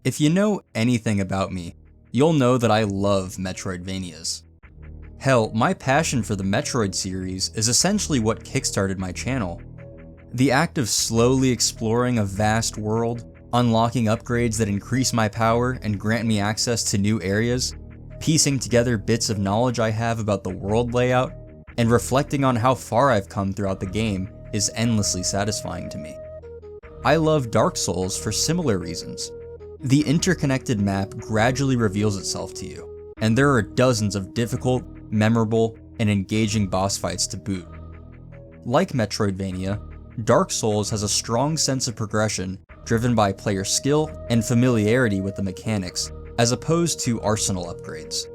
If you know anything about me, you'll know that I love Metroidvanias. Hell, my passion for the Metroid series is essentially what kickstarted my channel. The act of slowly exploring a vast world, unlocking upgrades that increase my power and grant me access to new areas, piecing together bits of knowledge I have about the world layout, and reflecting on how far I've come throughout the game is endlessly satisfying to me. I love Dark Souls for similar reasons. The interconnected map gradually reveals itself to you, and there are dozens of difficult, memorable, and engaging boss fights to boot. Like Metroidvania, Dark Souls has a strong sense of progression driven by player skill and familiarity with the mechanics, as opposed to arsenal upgrades.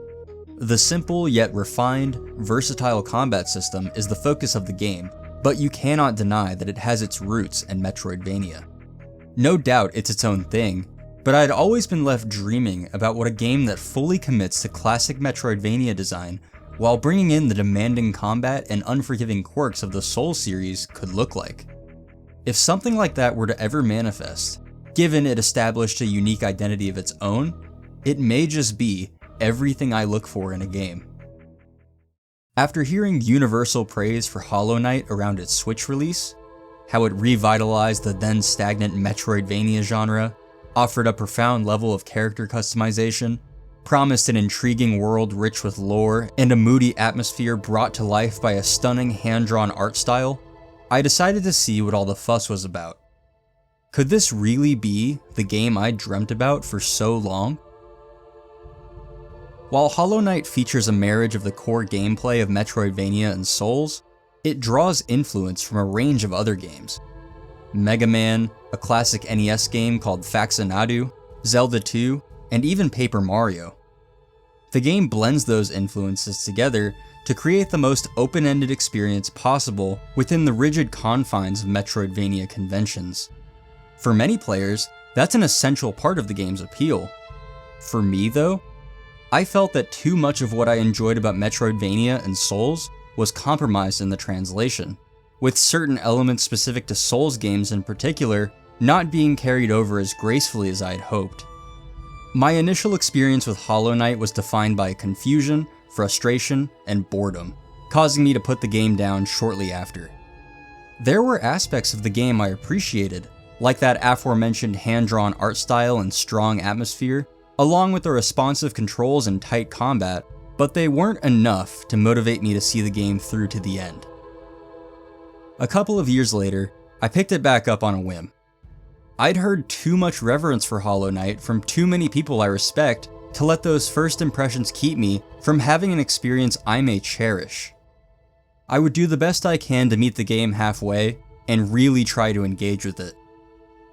The simple yet refined, versatile combat system is the focus of the game, but you cannot deny that it has its roots in Metroidvania. No doubt it's its own thing, but I'd always been left dreaming about what a game that fully commits to classic Metroidvania design while bringing in the demanding combat and unforgiving quirks of the Souls series could look like. If something like that were to ever manifest, given it established a unique identity of its own, it may just be everything I look for in a game. After hearing universal praise for Hollow Knight around its Switch release, how it revitalized the then stagnant Metroidvania genre, offered a profound level of character customization, promised an intriguing world rich with lore, and a moody atmosphere brought to life by a stunning hand-drawn art style, I decided to see what all the fuss was about. Could this really be the game I dreamt about for so long? While Hollow Knight features a marriage of the core gameplay of Metroidvania and Souls, it draws influence from a range of other games. Mega Man, a classic NES game called Faxanadu, Zelda 2, and even Paper Mario. The game blends those influences together to create the most open-ended experience possible within the rigid confines of Metroidvania conventions. For many players, that's an essential part of the game's appeal. For me though, I felt that too much of what I enjoyed about Metroidvania and Souls was compromised in the translation, with certain elements specific to Souls games in particular not being carried over as gracefully as I had hoped. My initial experience with Hollow Knight was defined by confusion, frustration, and boredom, causing me to put the game down shortly after. There were aspects of the game I appreciated, like that aforementioned hand-drawn art style and strong atmosphere, along with the responsive controls and tight combat, but they weren't enough to motivate me to see the game through to the end. A couple of years later, I picked it back up on a whim. I'd heard too much reverence for Hollow Knight from too many people I respect to let those first impressions keep me from having an experience I may cherish. I would do the best I can to meet the game halfway and really try to engage with it.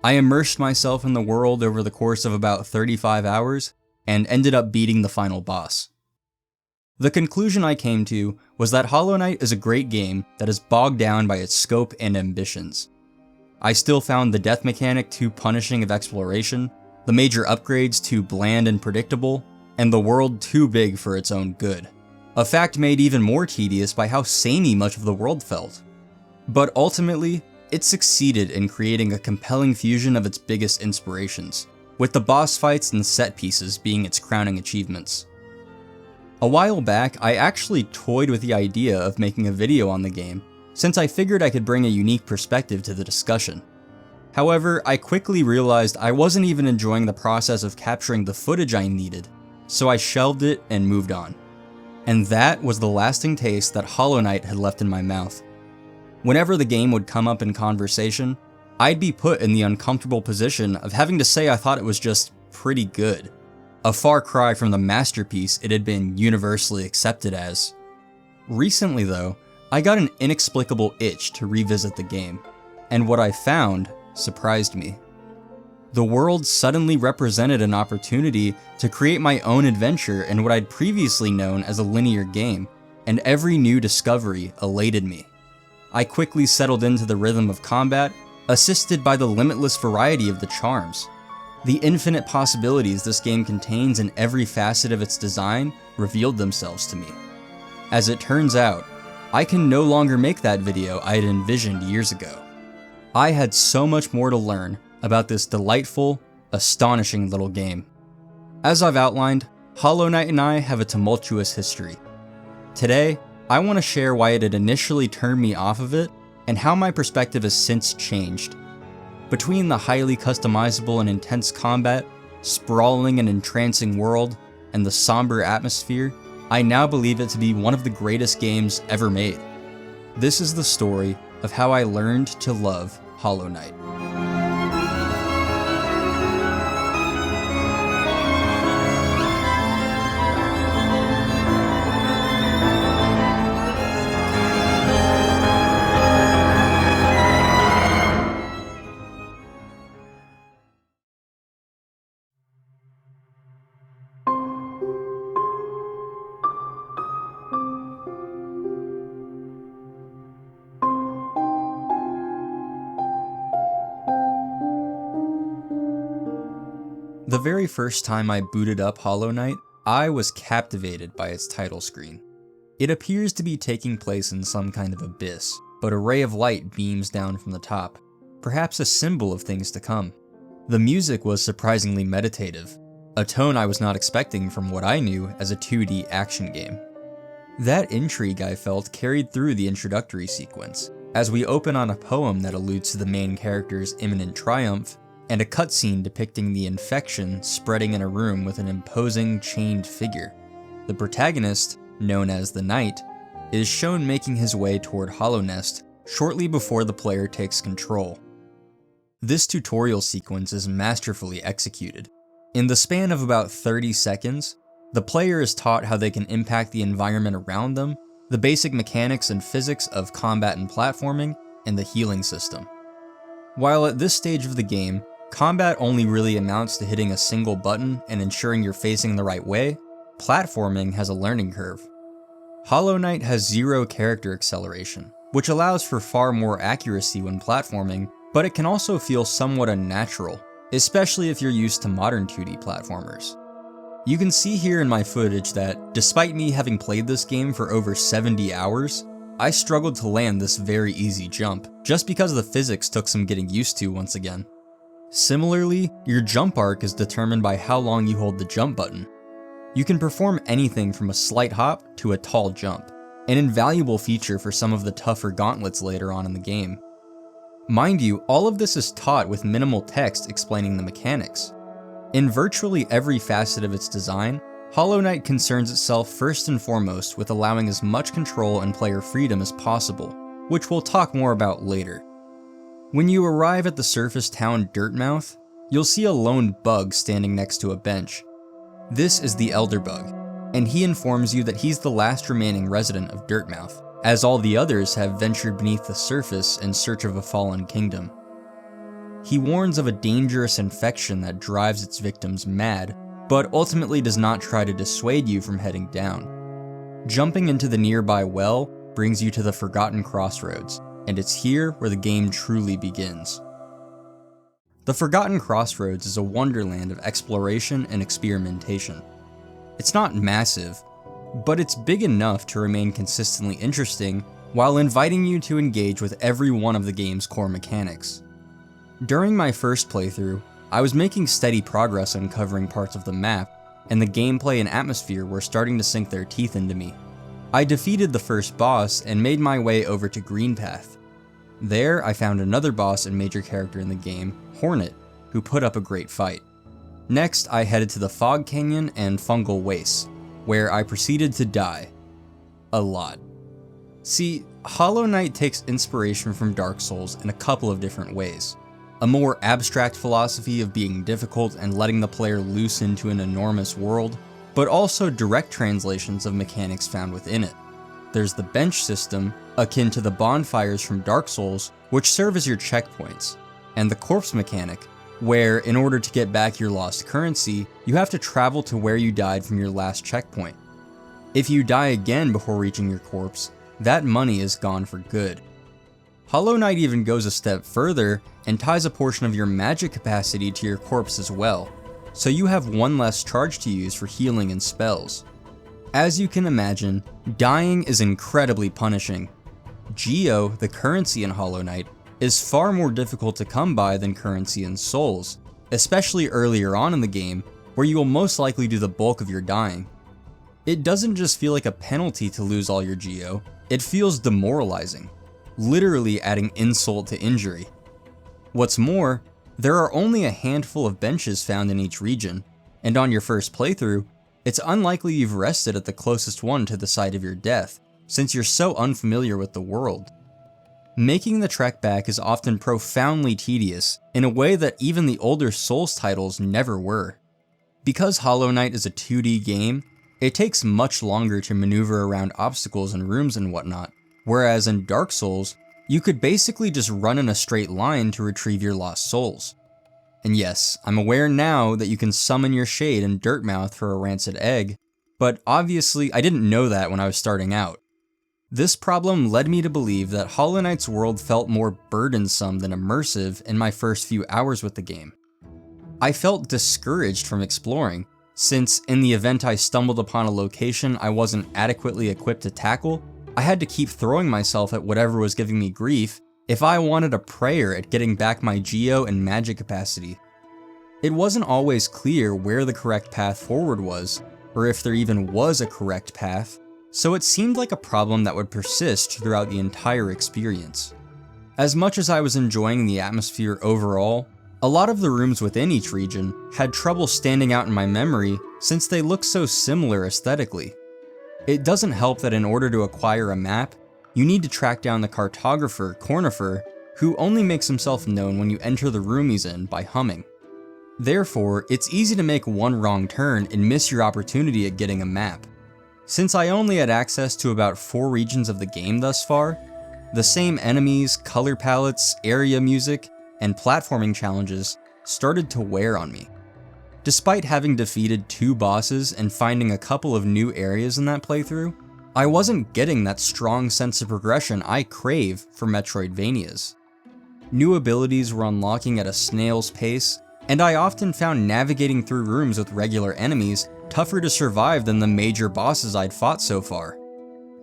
I immersed myself in the world over the course of about 35 hours and ended up beating the final boss. The conclusion I came to was that Hollow Knight is a great game that is bogged down by its scope and ambitions. I still found the death mechanic too punishing of exploration, the major upgrades too bland and predictable, and the world too big for its own good. A fact made even more tedious by how samey much of the world felt. But ultimately, it succeeded in creating a compelling fusion of its biggest inspirations, with the boss fights and set pieces being its crowning achievements. A while back, I actually toyed with the idea of making a video on the game, since I figured I could bring a unique perspective to the discussion. However, I quickly realized I wasn't even enjoying the process of capturing the footage I needed, so I shelved it and moved on. And that was the lasting taste that Hollow Knight had left in my mouth. Whenever the game would come up in conversation, I'd be put in the uncomfortable position of having to say I thought it was just pretty good. A far cry from the masterpiece it had been universally accepted as. Recently though, I got an inexplicable itch to revisit the game, and what I found surprised me. The world suddenly represented an opportunity to create my own adventure in what I'd previously known as a linear game, and every new discovery elated me. I quickly settled into the rhythm of combat, assisted by the limitless variety of the charms. The infinite possibilities this game contains in every facet of its design revealed themselves to me. As it turns out, I can no longer make that video I had envisioned years ago. I had so much more to learn about this delightful, Astonishing little game. As I've outlined, Hollow Knight and I have a tumultuous history. Today, I want to share why it had initially turned me off of it, and how my perspective has since changed. Between the highly customizable and intense combat, sprawling and entrancing world, and the somber atmosphere, I now believe it to be one of the greatest games ever made. This is the story of how I learned to love Hollow Knight. The very first time I booted up Hollow Knight, I was captivated by its title screen. It appears to be taking place in some kind of abyss, but a ray of light beams down from the top, perhaps a symbol of things to come. The music was surprisingly meditative, a tone I was not expecting from what I knew as a 2D action game. That intrigue I felt carried through the introductory sequence, as we open on a poem that alludes to the main character's imminent triumph, and a cutscene depicting the infection spreading in a room with an imposing chained figure. The protagonist, known as the Knight, is shown making his way toward Hollow Nest shortly before the player takes control. This tutorial sequence is masterfully executed. In the span of about 30 seconds, the player is taught how they can impact the environment around them, the basic mechanics and physics of combat and platforming, and the healing system. While at this stage of the game, combat only really amounts to hitting a single button and ensuring you're facing the right way, platforming has a learning curve. Hollow Knight has zero character acceleration, which allows for far more accuracy when platforming, but it can also feel somewhat unnatural, especially if you're used to modern 2D platformers. You can see here in my footage that, despite me having played this game for over 70 hours, I struggled to land this very easy jump, just because the physics took some getting used to once again. Similarly, your jump arc is determined by how long you hold the jump button. You can perform anything from a slight hop to a tall jump, an invaluable feature for some of the tougher gauntlets later on in the game. Mind you, all of this is taught with minimal text explaining the mechanics. In virtually every facet of its design, Hollow Knight concerns itself first and foremost with allowing as much control and player freedom as possible, which we'll talk more about later. When you arrive at the surface town Dirtmouth, you'll see a lone bug standing next to a bench. This is the Elder Bug, and he informs you that he's the last remaining resident of Dirtmouth, as all the others have ventured beneath the surface in search of a fallen kingdom. He warns of a dangerous infection that drives its victims mad, but ultimately does not try to dissuade you from heading down. Jumping into the nearby well brings you to the Forgotten Crossroads, and it's here where the game truly begins. The Forgotten Crossroads is a wonderland of exploration and experimentation. It's not massive, but it's big enough to remain consistently interesting while inviting you to engage with every one of the game's core mechanics. During my first playthrough, I was making steady progress uncovering parts of the map, and the gameplay and atmosphere were starting to sink their teeth into me. I defeated the first boss and made my way over to Greenpath. There, I found another boss and major character in the game, Hornet, who put up a great fight. Next, I headed to the Fog Canyon and Fungal Wastes, where I proceeded to die. A lot. See, Hollow Knight takes inspiration from Dark Souls in a couple of different ways. A more abstract philosophy of being difficult and letting the player loose into an enormous world, but also direct translations of mechanics found within it. There's the bench system, akin to the bonfires from Dark Souls, which serve as your checkpoints, and the corpse mechanic, where in order to get back your lost currency, you have to travel to where you died from your last checkpoint. If you die again before reaching your corpse, that money is gone for good. Hollow Knight even goes a step further and ties a portion of your magic capacity to your corpse as well, so you have one less charge to use for healing and spells. As you can imagine, dying is incredibly punishing. Geo, the currency in Hollow Knight, is far more difficult to come by than currency in Souls, especially earlier on in the game, where you will most likely do the bulk of your dying. It doesn't just feel like a penalty to lose all your geo, it feels demoralizing, literally adding insult to injury. What's more, there are only a handful of benches found in each region, and on your first playthrough, it's unlikely you've rested at the closest one to the site of your death, since you're so unfamiliar with the world. Making the trek back is often profoundly tedious in a way that even the older Souls titles never were. Because Hollow Knight is a 2D game, it takes much longer to maneuver around obstacles and rooms and whatnot, whereas in Dark Souls, you could basically just run in a straight line to retrieve your lost souls. And yes, I'm aware now that you can summon your shade in Dirtmouth for a rancid egg, but obviously I didn't know that when I was starting out. This problem led me to believe that Hollow Knight's world felt more burdensome than immersive in my first few hours with the game. I felt discouraged from exploring, since in the event I stumbled upon a location I wasn't adequately equipped to tackle, I had to keep throwing myself at whatever was giving me grief if I wanted a prayer at getting back my geo and magic capacity. It wasn't always clear where the correct path forward was, or if there even was a correct path, so it seemed like a problem that would persist throughout the entire experience. As much as I was enjoying the atmosphere overall, a lot of the rooms within each region had trouble standing out in my memory since they look so similar aesthetically. It doesn't help that in order to acquire a map, you need to track down the cartographer, Cornifer, who only makes himself known when you enter the room he's in by humming. Therefore, it's easy to make one wrong turn and miss your opportunity at getting a map. Since I only had access to about 4 regions of the game thus far, the same enemies, color palettes, area music, and platforming challenges started to wear on me. Despite having defeated 2 bosses and finding a couple of new areas in that playthrough, I wasn't getting that strong sense of progression I crave for Metroidvanias. New abilities were unlocking at a snail's pace, and I often found navigating through rooms with regular enemies tougher to survive than the major bosses I'd fought so far.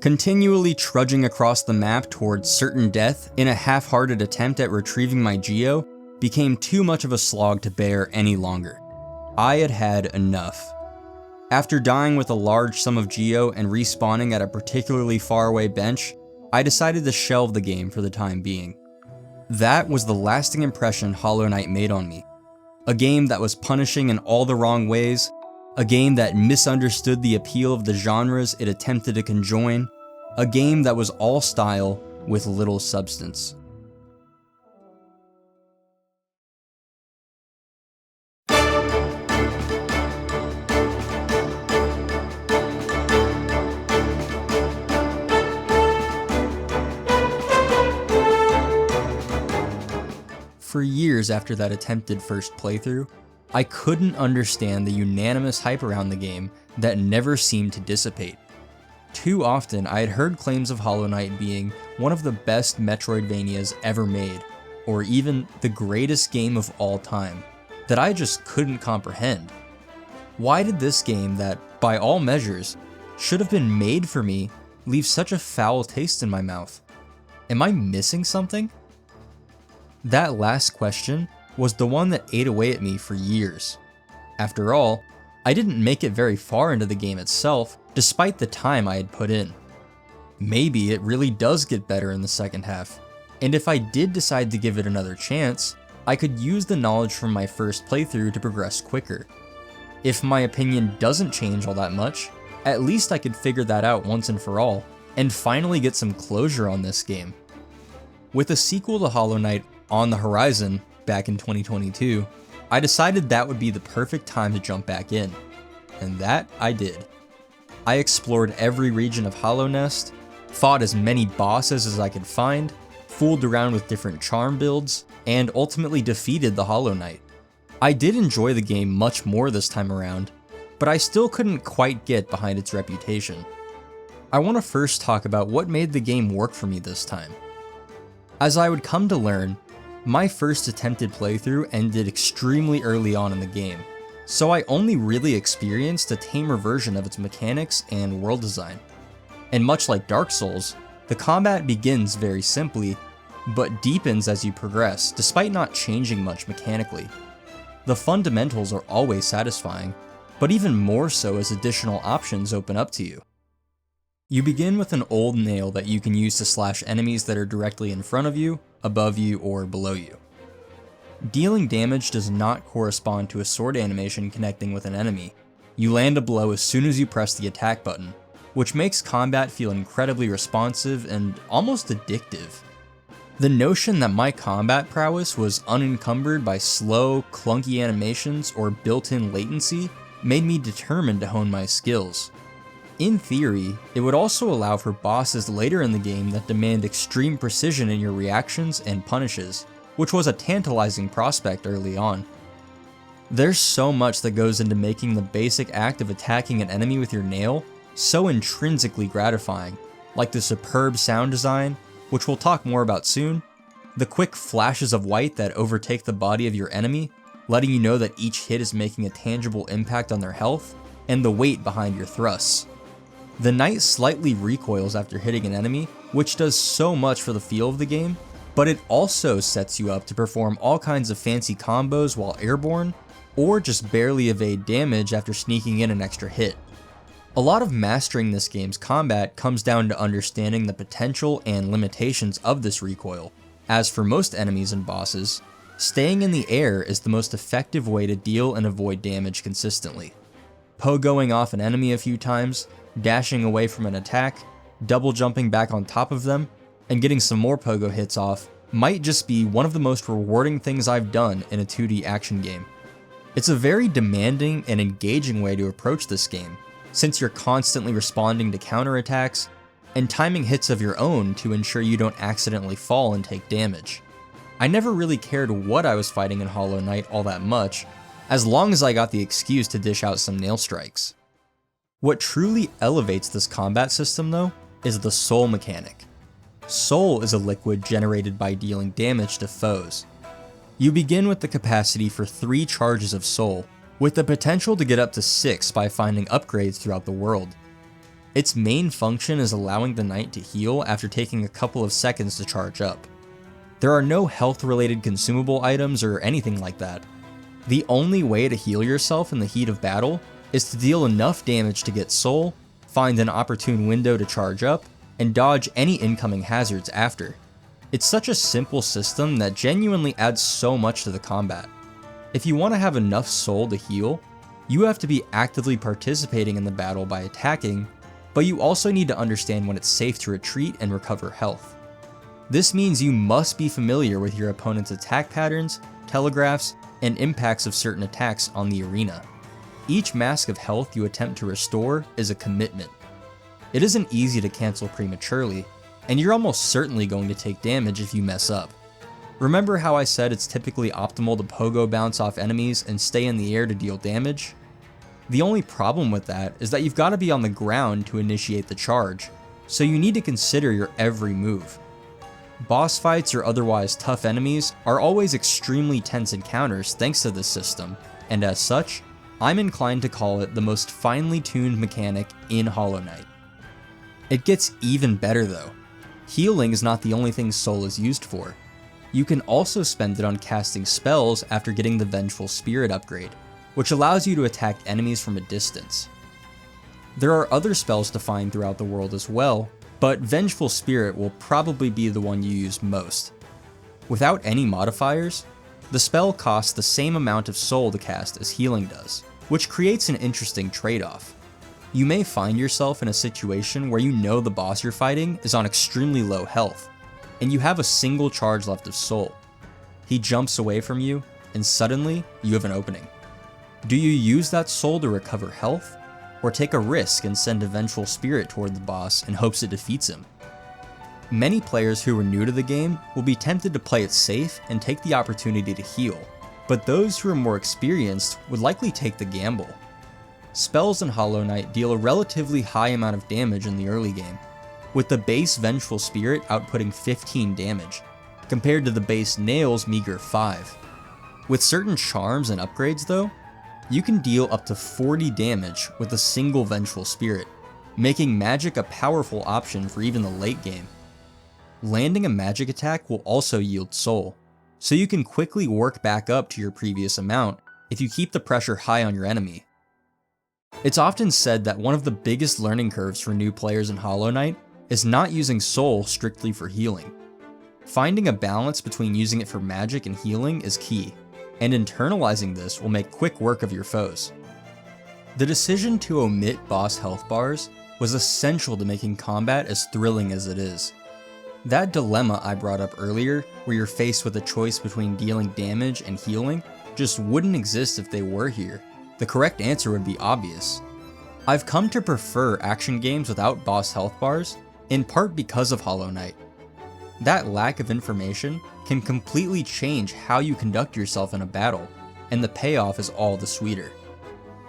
Continually trudging across the map towards certain death in a half-hearted attempt at retrieving my geo became too much of a slog to bear any longer. I had had enough. After dying with a large sum of geo and respawning at a particularly far away bench, I decided to shelve the game for the time being. That was the lasting impression Hollow Knight made on me. A game that was punishing in all the wrong ways, a game that misunderstood the appeal of the genres it attempted to conjoin, a game that was all style with little substance. For years after that attempted first playthrough, I couldn't understand the unanimous hype around the game that never seemed to dissipate. Too often, I had heard claims of Hollow Knight being one of the best Metroidvanias ever made, or even the greatest game of all time, that I just couldn't comprehend. Why did this game that, by all measures, should have been made for me, leave such a foul taste in my mouth? Am I missing something? That last question was the one that ate away at me for years. After all, I didn't make it very far into the game itself, despite the time I had put in. Maybe it really does get better in the second half, and if I did decide to give it another chance, I could use the knowledge from my first playthrough to progress quicker. If my opinion doesn't change all that much, at least I could figure that out once and for all, and finally get some closure on this game. With a sequel to Hollow Knight on the horizon back in 2022, I decided that would be the perfect time to jump back in, and that I did. I explored every region of Hollow Nest, fought as many bosses as I could find, fooled around with different charm builds, and ultimately defeated the Hollow Knight. I did enjoy the game much more this time around, but I still couldn't quite get behind its reputation. I want to first talk about what made the game work for me this time. As I would come to learn, my first attempted playthrough ended extremely early on in the game, so I only really experienced a tamer version of its mechanics and world design. And much like Dark Souls, the combat begins very simply, but deepens as you progress, despite not changing much mechanically. The fundamentals are always satisfying, but even more so as additional options open up to you. You begin with an old nail that you can use to slash enemies that are directly in front of you, above you, or below you. Dealing damage does not correspond to a sword animation connecting with an enemy. You land a blow as soon as you press the attack button, which makes combat feel incredibly responsive and almost addictive. The notion that my combat prowess was unencumbered by slow, clunky animations or built-in latency made me determined to hone my skills. In theory, it would also allow for bosses later in the game that demand extreme precision in your reactions and punishes, which was a tantalizing prospect early on. There's so much that goes into making the basic act of attacking an enemy with your nail so intrinsically gratifying, like the superb sound design, which we'll talk more about soon, the quick flashes of white that overtake the body of your enemy, letting you know that each hit is making a tangible impact on their health, and the weight behind your thrusts. The knight slightly recoils after hitting an enemy, which does so much for the feel of the game, but it also sets you up to perform all kinds of fancy combos while airborne, or just barely evade damage after sneaking in an extra hit. A lot of mastering this game's combat comes down to understanding the potential and limitations of this recoil, as for most enemies and bosses, staying in the air is the most effective way to deal and avoid damage consistently. Pogoing off an enemy a few times, dashing away from an attack, double jumping back on top of them, and getting some more pogo hits off might just be one of the most rewarding things I've done in a 2D action game. It's a very demanding and engaging way to approach this game, since you're constantly responding to counterattacks and timing hits of your own to ensure you don't accidentally fall and take damage. I never really cared what I was fighting in Hollow Knight all that much, as long as I got the excuse to dish out some nail strikes. What truly elevates this combat system though, is the soul mechanic. Soul is a liquid generated by dealing damage to foes. You begin with the capacity for 3 charges of soul, with the potential to get up to 6 by finding upgrades throughout the world. Its main function is allowing the knight to heal after taking a couple of seconds to charge up. There are no health-related consumable items or anything like that. The only way to heal yourself in the heat of battle is to deal enough damage to get soul, find an opportune window to charge up, and dodge any incoming hazards after. It's such a simple system that genuinely adds so much to the combat. If you want to have enough soul to heal, you have to be actively participating in the battle by attacking, but you also need to understand when it's safe to retreat and recover health. This means you must be familiar with your opponent's attack patterns, telegraphs, and impacts of certain attacks on the arena. Each mask of health you attempt to restore is a commitment. It isn't easy to cancel prematurely, and you're almost certainly going to take damage if you mess up. Remember how I said it's typically optimal to pogo bounce off enemies and stay in the air to deal damage? The only problem with that is that you've got to be on the ground to initiate the charge, so you need to consider your every move. Boss fights or otherwise tough enemies are always extremely tense encounters thanks to this system, and as such, I'm inclined to call it the most finely tuned mechanic in Hollow Knight. It gets even better though. Healing is not the only thing soul is used for. You can also spend it on casting spells after getting the Vengeful Spirit upgrade, which allows you to attack enemies from a distance. There are other spells to find throughout the world as well, but Vengeful Spirit will probably be the one you use most. Without any modifiers, the spell costs the same amount of soul to cast as healing does, which creates an interesting trade-off. You may find yourself in a situation where you know the boss you're fighting is on extremely low health, and you have a single charge left of soul. He jumps away from you, and suddenly, you have an opening. Do you use that soul to recover health, or take a risk and send a Vengeful Spirit toward the boss in hopes it defeats him? Many players who are new to the game will be tempted to play it safe and take the opportunity to heal, but those who are more experienced would likely take the gamble. Spells in Hollow Knight deal a relatively high amount of damage in the early game, with the base Vengeful Spirit outputting 15 damage, compared to the base Nail's meager 5. With certain charms and upgrades though, you can deal up to 40 damage with a single Vengeful Spirit, making magic a powerful option for even the late game. Landing a magic attack will also yield soul, so you can quickly work back up to your previous amount if you keep the pressure high on your enemy. It's often said that one of the biggest learning curves for new players in Hollow Knight is not using soul strictly for healing. Finding a balance between using it for magic and healing is key, and internalizing this will make quick work of your foes. The decision to omit boss health bars was essential to making combat as thrilling as it is. That dilemma I brought up earlier, where you're faced with a choice between dealing damage and healing, just wouldn't exist if they were here. The correct answer would be obvious. I've come to prefer action games without boss health bars, in part because of Hollow Knight. That lack of information can completely change how you conduct yourself in a battle, and the payoff is all the sweeter.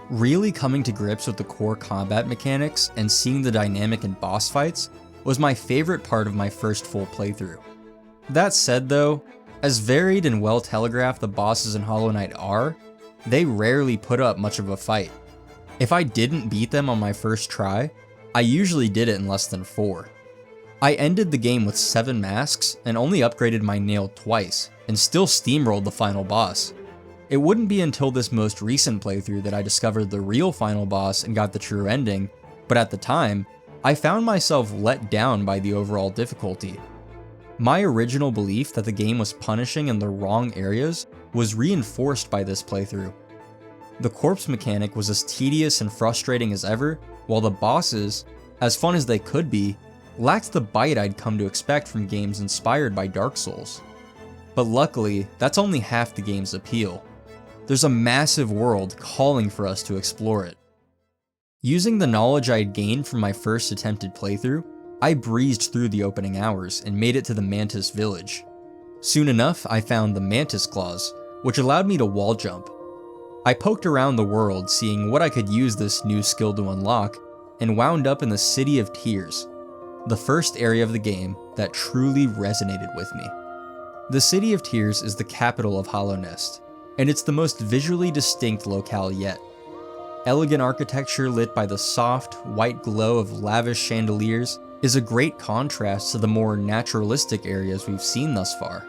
Really coming to grips with the core combat mechanics and seeing the dynamic in boss fights was my favorite part of my first full playthrough. That said though, as varied and well telegraphed the bosses in Hollow Knight are, they rarely put up much of a fight. If I didn't beat them on my first try, I usually did it in less than 4. I ended the game with 7 masks and only upgraded my nail twice, and still steamrolled the final boss. It wouldn't be until this most recent playthrough that I discovered the real final boss and got the true ending, but at the time, I found myself let down by the overall difficulty. My original belief that the game was punishing in the wrong areas was reinforced by this playthrough. The corpse mechanic was as tedious and frustrating as ever, while the bosses, as fun as they could be, lacked the bite I'd come to expect from games inspired by Dark Souls. But luckily, that's only half the game's appeal. There's a massive world calling for us to explore it. Using the knowledge I had gained from my first attempted playthrough, I breezed through the opening hours and made it to the Mantis village. Soon enough, I found the Mantis Claws, which allowed me to wall jump. I poked around the world seeing what I could use this new skill to unlock, and wound up in the City of Tears, the first area of the game that truly resonated with me. The City of Tears is the capital of Hollow Nest, and it's the most visually distinct locale yet. Elegant architecture lit by the soft, white glow of lavish chandeliers is a great contrast to the more naturalistic areas we've seen thus far.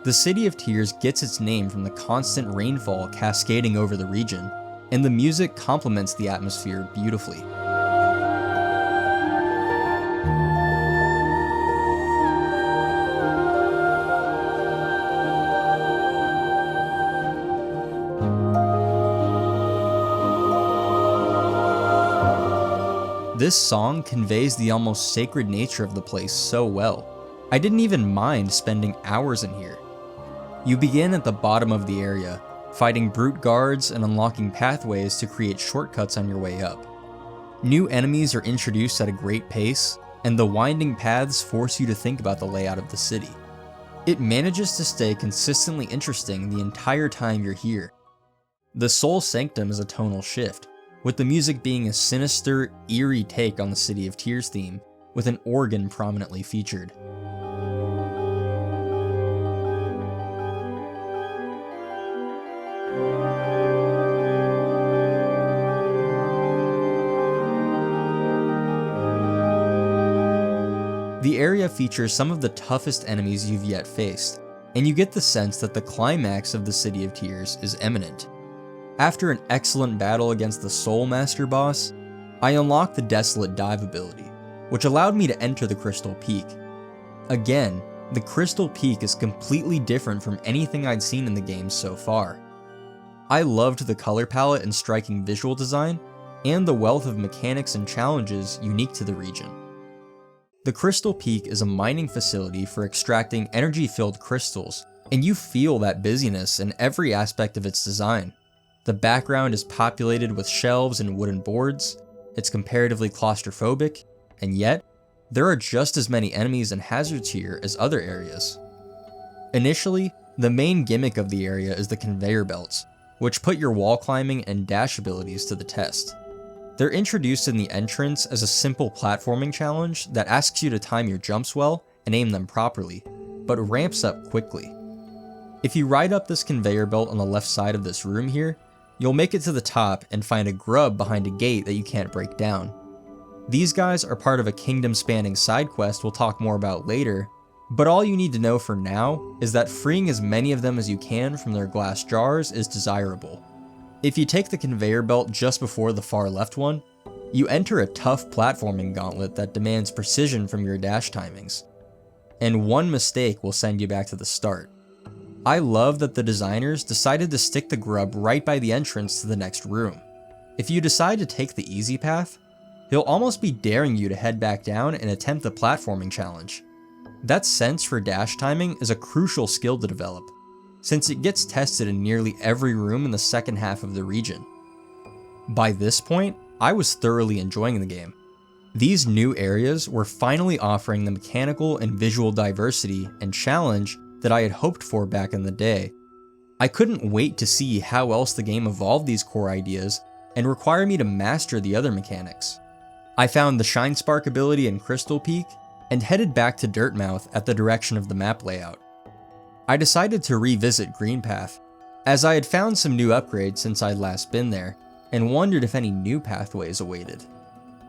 The City of Tears gets its name from the constant rainfall cascading over the region, and the music complements the atmosphere beautifully. This song conveys the almost sacred nature of the place so well. I didn't even mind spending hours in here. You begin at the bottom of the area, fighting brute guards and unlocking pathways to create shortcuts on your way up. New enemies are introduced at a great pace, and the winding paths force you to think about the layout of the city. It manages to stay consistently interesting the entire time you're here. The Soul Sanctum is a tonal shift, with the music being a sinister, eerie take on the City of Tears theme, with an organ prominently featured. The area features some of the toughest enemies you've yet faced, and you get the sense that the climax of the City of Tears is imminent. After an excellent battle against the Soul Master boss, I unlocked the Desolate Dive ability, which allowed me to enter the Crystal Peak. Again, the Crystal Peak is completely different from anything I'd seen in the game so far. I loved the color palette and striking visual design, and the wealth of mechanics and challenges unique to the region. The Crystal Peak is a mining facility for extracting energy-filled crystals, and you feel that busyness in every aspect of its design. The background is populated with shelves and wooden boards, it's comparatively claustrophobic, and yet, there are just as many enemies and hazards here as other areas. Initially, the main gimmick of the area is the conveyor belts, which put your wall climbing and dash abilities to the test. They're introduced in the entrance as a simple platforming challenge that asks you to time your jumps well and aim them properly, but ramps up quickly. If you ride up this conveyor belt on the left side of this room here, you'll make it to the top and find a grub behind a gate that you can't break down. These guys are part of a kingdom-spanning side quest we'll talk more about later, but all you need to know for now is that freeing as many of them as you can from their glass jars is desirable. If you take the conveyor belt just before the far left one, you enter a tough platforming gauntlet that demands precision from your dash timings, and one mistake will send you back to the start. I love that the designers decided to stick the grub right by the entrance to the next room. If you decide to take the easy path, he'll almost be daring you to head back down and attempt the platforming challenge. That sense for dash timing is a crucial skill to develop, since it gets tested in nearly every room in the second half of the region. By this point, I was thoroughly enjoying the game. These new areas were finally offering the mechanical and visual diversity and challenge that I had hoped for back in the day. I couldn't wait to see how else the game evolved these core ideas and require me to master the other mechanics. I found the Shine Spark ability in Crystal Peak and headed back to Dirtmouth at the direction of the map layout. I decided to revisit Green Path, as I had found some new upgrades since I'd last been there, and wondered if any new pathways awaited.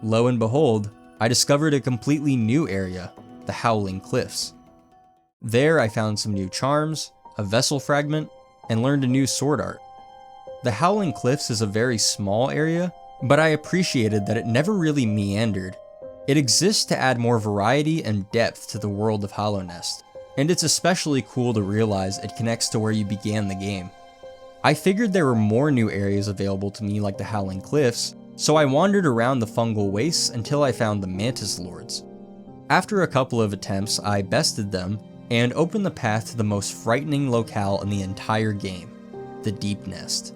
Lo and behold, I discovered a completely new area, the Howling Cliffs. There I found some new charms, a vessel fragment, and learned a new sword art. The Howling Cliffs is a very small area, but I appreciated that it never really meandered. It exists to add more variety and depth to the world of Hollow Nest, and it's especially cool to realize it connects to where you began the game. I figured there were more new areas available to me like the Howling Cliffs, so I wandered around the fungal wastes until I found the Mantis Lords. After a couple of attempts, I bested them and opened the path to the most frightening locale in the entire game, the Deep Nest.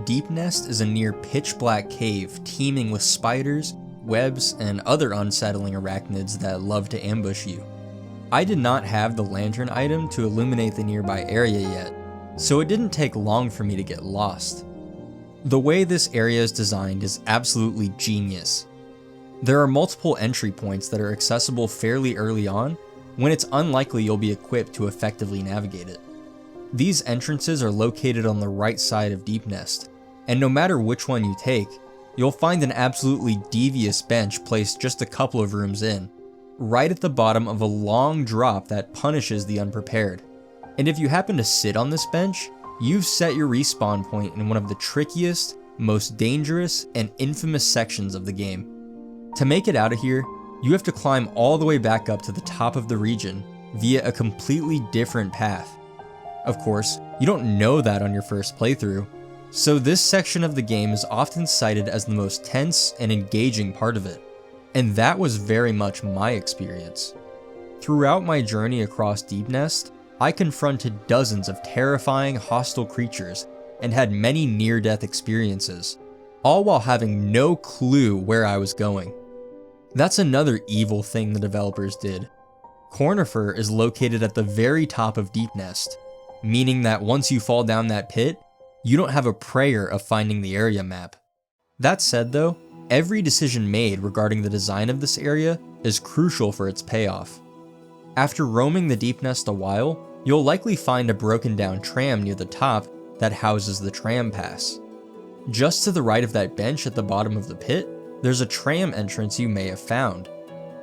Deep Nest is a near pitch-black cave teeming with spiders, webs, and other unsettling arachnids that love to ambush you. I did not have the lantern item to illuminate the nearby area yet, so it didn't take long for me to get lost. The way this area is designed is absolutely genius. There are multiple entry points that are accessible fairly early on, when it's unlikely you'll be equipped to effectively navigate it. These entrances are located on the right side of Deep Nest, and no matter which one you take, you'll find an absolutely devious bench placed just a couple of rooms in, right at the bottom of a long drop that punishes the unprepared. And if you happen to sit on this bench, you've set your respawn point in one of the trickiest, most dangerous, and infamous sections of the game. To make it out of here, you have to climb all the way back up to the top of the region via a completely different path. Of course, you don't know that on your first playthrough, so this section of the game is often cited as the most tense and engaging part of it, and that was very much my experience. Throughout my journey across Deep Nest, I confronted dozens of terrifying hostile creatures and had many near-death experiences, all while having no clue where I was going. That's another evil thing the developers did. Cornifer is located at the very top of Deep Nest, meaning that once you fall down that pit, you don't have a prayer of finding the area map. That said though, every decision made regarding the design of this area is crucial for its payoff. After roaming the Deep Nest a while, you'll likely find a broken down tram near the top that houses the tram pass. Just to the right of that bench at the bottom of the pit, there's a tram entrance you may have found.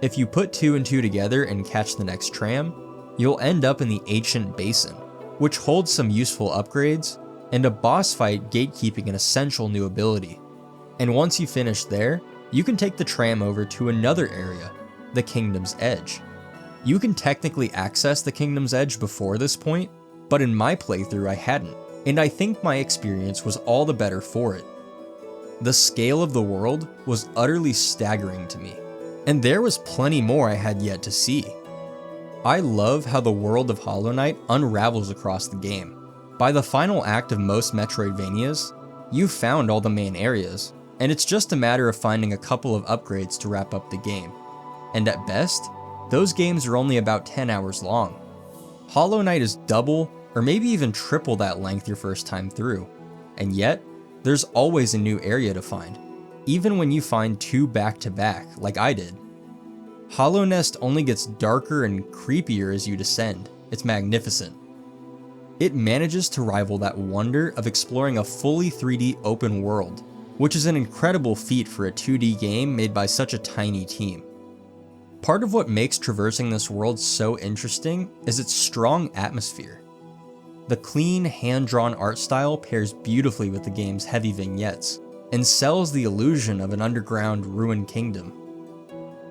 If you put two and two together and catch the next tram, you'll end up in the Ancient Basin, which holds some useful upgrades, and a boss fight gatekeeping an essential new ability. And once you finish there, you can take the tram over to another area, the Kingdom's Edge. You can technically access the Kingdom's Edge before this point, but in my playthrough I hadn't, and I think my experience was all the better for it. The scale of the world was utterly staggering to me, and there was plenty more I had yet to see. I love how the world of Hollow Knight unravels across the game. By the final act of most Metroidvanias, you've found all the main areas, and it's just a matter of finding a couple of upgrades to wrap up the game. And at best, those games are only about 10 hours long. Hollow Knight is double or maybe even triple that length your first time through, and yet, there's always a new area to find, even when you find two back-to-back, like I did. Hollow Nest only gets darker and creepier as you descend. It's magnificent. It manages to rival that wonder of exploring a fully 3D open world, which is an incredible feat for a 2D game made by such a tiny team. Part of what makes traversing this world so interesting is its strong atmosphere. The clean, hand-drawn art style pairs beautifully with the game's heavy vignettes, and sells the illusion of an underground ruined kingdom.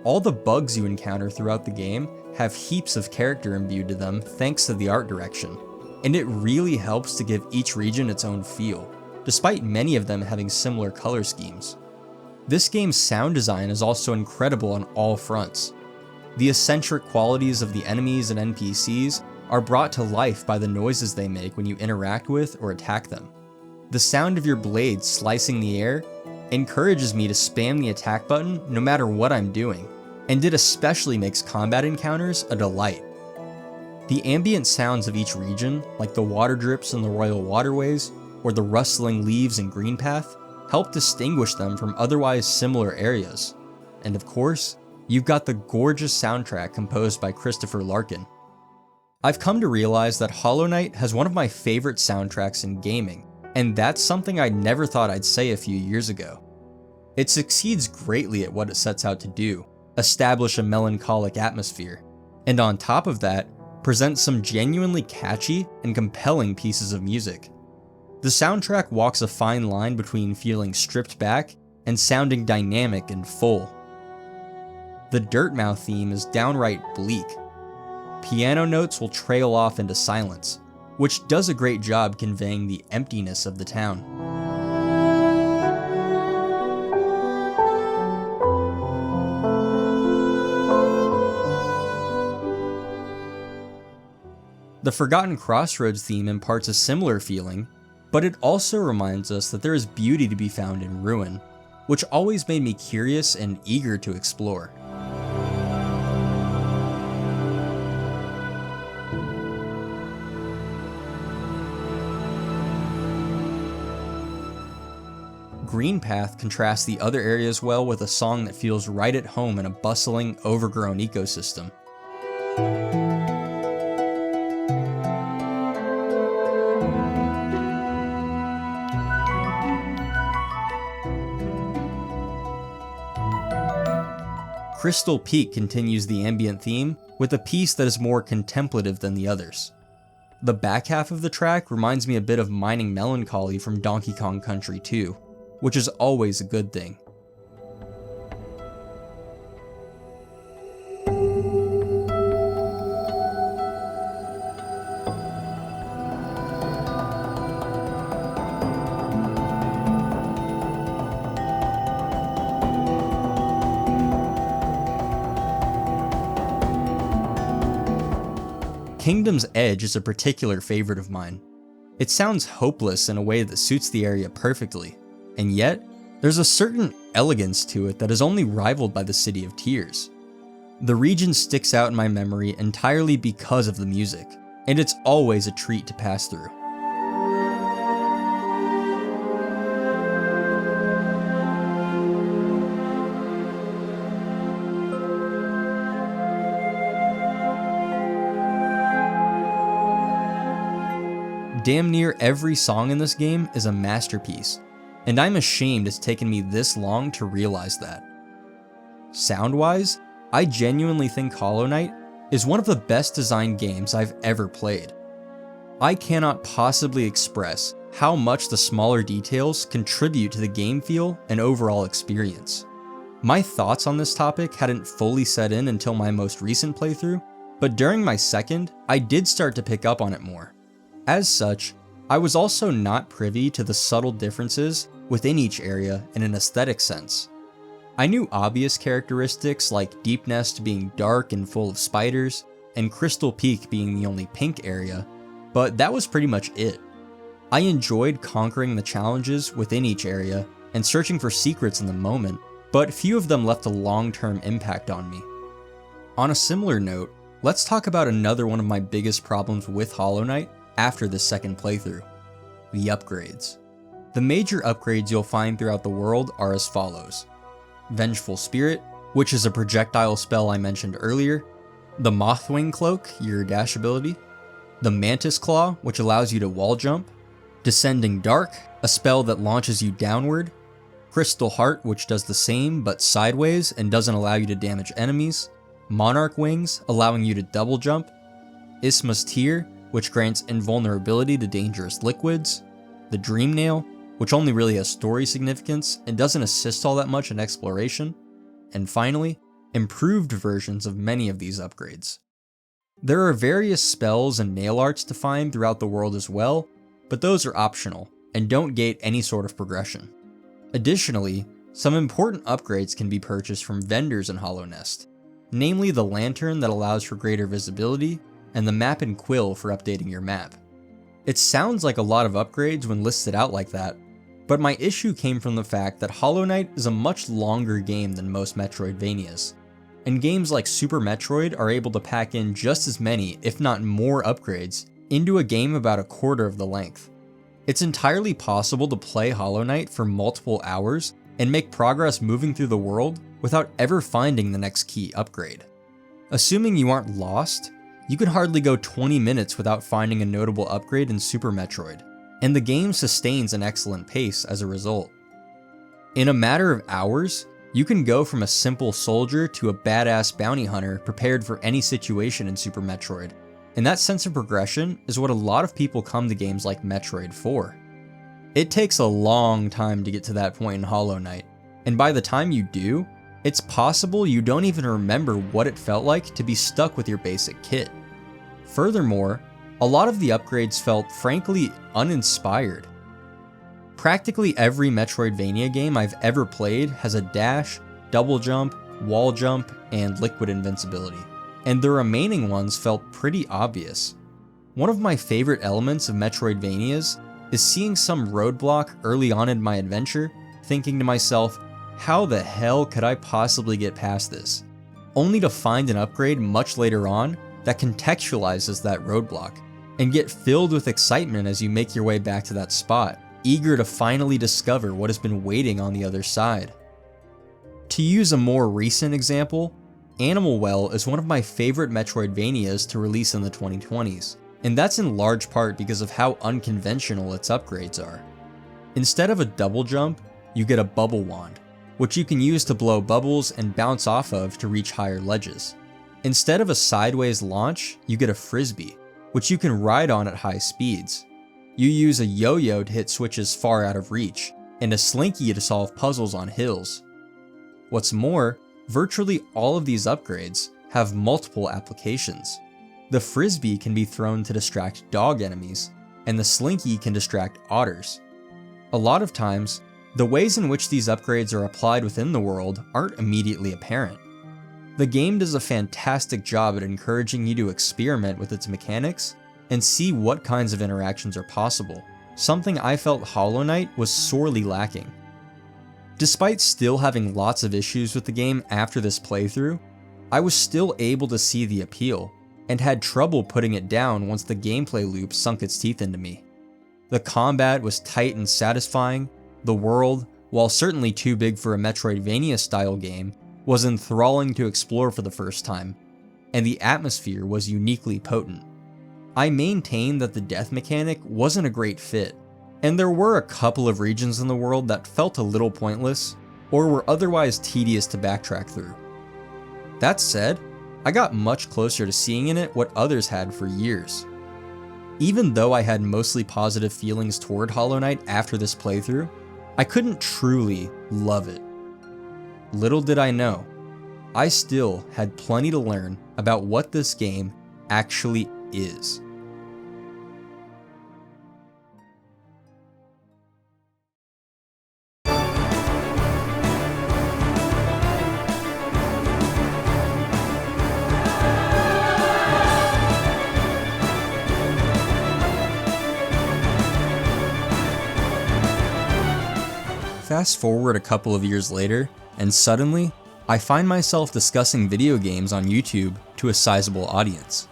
All the bugs you encounter throughout the game have heaps of character imbued to them thanks to the art direction, and it really helps to give each region its own feel, despite many of them having similar color schemes. This game's sound design is also incredible on all fronts. The eccentric qualities of the enemies and NPCs are brought to life by the noises they make when you interact with or attack them. The sound of your blade slicing the air encourages me to spam the attack button no matter what I'm doing, and it especially makes combat encounters a delight. The ambient sounds of each region, like the water drips in the royal waterways, or the rustling leaves in Greenpath, help distinguish them from otherwise similar areas. And of course, you've got the gorgeous soundtrack composed by Christopher Larkin. I've come to realize that Hollow Knight has one of my favorite soundtracks in gaming, and that's something I never thought I'd say a few years ago. It succeeds greatly at what it sets out to do, establish a melancholic atmosphere, and on top of that, presents some genuinely catchy and compelling pieces of music. The soundtrack walks a fine line between feeling stripped back and sounding dynamic and full. The Dirtmouth theme is downright bleak. Piano notes will trail off into silence, which does a great job conveying the emptiness of the town. The Forgotten Crossroads theme imparts a similar feeling, but it also reminds us that there is beauty to be found in ruin, which always made me curious and eager to explore. Greenpath contrasts the other areas well with a song that feels right at home in a bustling, overgrown ecosystem. Crystal Peak continues the ambient theme with a piece that is more contemplative than the others. The back half of the track reminds me a bit of Mining Melancholy from Donkey Kong Country 2, which is always a good thing. Kingdom's Edge is a particular favorite of mine. It sounds hopeless in a way that suits the area perfectly, and yet, there's a certain elegance to it that is only rivaled by the City of Tears. The region sticks out in my memory entirely because of the music, and it's always a treat to pass through. Damn near every song in this game is a masterpiece, and I'm ashamed it's taken me this long to realize that. Sound-wise, I genuinely think Hollow Knight is one of the best designed games I've ever played. I cannot possibly express how much the smaller details contribute to the game feel and overall experience. My thoughts on this topic hadn't fully set in until my most recent playthrough, but during my second, I did start to pick up on it more. As such, I was also not privy to the subtle differences within each area in an aesthetic sense. I knew obvious characteristics like Deep Nest being dark and full of spiders, and Crystal Peak being the only pink area, but that was pretty much it. I enjoyed conquering the challenges within each area and searching for secrets in the moment, but few of them left a long-term impact on me. On a similar note, let's talk about another one of my biggest problems with Hollow Knight after this second playthrough: the upgrades. The major upgrades you'll find throughout the world are as follows: Vengeful Spirit, which is a projectile spell I mentioned earlier, the Mothwing Cloak, your dash ability, the Mantis Claw, which allows you to wall jump, Descending Dark, a spell that launches you downward, Crystal Heart, which does the same but sideways and doesn't allow you to damage enemies, Monarch Wings, allowing you to double jump, Isma's Tear, which grants invulnerability to dangerous liquids, the Dream Nail, which only really has story significance and doesn't assist all that much in exploration, and finally, improved versions of many of these upgrades. There are various spells and nail arts to find throughout the world as well, but those are optional and don't gate any sort of progression. Additionally, some important upgrades can be purchased from vendors in Hollow Nest, namely the lantern that allows for greater visibility and the map and quill for updating your map. It sounds like a lot of upgrades when listed out like that, but my issue came from the fact that Hollow Knight is a much longer game than most Metroidvanias, and games like Super Metroid are able to pack in just as many, if not more upgrades, into a game about a quarter of the length. It's entirely possible to play Hollow Knight for multiple hours and make progress moving through the world without ever finding the next key upgrade. Assuming you aren't lost, you can hardly go 20 minutes without finding a notable upgrade in Super Metroid, and the game sustains an excellent pace as a result. In a matter of hours, you can go from a simple soldier to a badass bounty hunter prepared for any situation in Super Metroid, and that sense of progression is what a lot of people come to games like Metroid for. It takes a long time to get to that point in Hollow Knight, and by the time you do, it's possible you don't even remember what it felt like to be stuck with your basic kit. Furthermore, a lot of the upgrades felt frankly uninspired. Practically every Metroidvania game I've ever played has a dash, double jump, wall jump, and liquid invincibility, and the remaining ones felt pretty obvious. One of my favorite elements of Metroidvanias is seeing some roadblock early on in my adventure, thinking to myself, how the hell could I possibly get past this? Only to find an upgrade much later on that contextualizes that roadblock, and get filled with excitement as you make your way back to that spot, eager to finally discover what has been waiting on the other side. To use a more recent example, Animal Well is one of my favorite Metroidvanias to release in the 2020s, and that's in large part because of how unconventional its upgrades are. Instead of a double jump, you get a bubble wand, which you can use to blow bubbles and bounce off of to reach higher ledges. Instead of a sideways launch, you get a frisbee, which you can ride on at high speeds. You use a yo-yo to hit switches far out of reach, and a slinky to solve puzzles on hills. What's more, virtually all of these upgrades have multiple applications. The frisbee can be thrown to distract dog enemies, and the slinky can distract otters. A lot of times, the ways in which these upgrades are applied within the world aren't immediately apparent. The game does a fantastic job at encouraging you to experiment with its mechanics and see what kinds of interactions are possible, something I felt Hollow Knight was sorely lacking. Despite still having lots of issues with the game after this playthrough, I was still able to see the appeal, and had trouble putting it down once the gameplay loop sunk its teeth into me. The combat was tight and satisfying, the world, while certainly too big for a Metroidvania-style game, was enthralling to explore for the first time, and the atmosphere was uniquely potent. I maintain that the death mechanic wasn't a great fit, and there were a couple of regions in the world that felt a little pointless, or were otherwise tedious to backtrack through. That said, I got much closer to seeing in it what others had for years. Even though I had mostly positive feelings toward Hollow Knight after this playthrough, I couldn't truly love it. Little did I know, I still had plenty to learn about what this game actually is. Fast forward a couple of years later, and suddenly, I find myself discussing video games on YouTube to a sizable audience.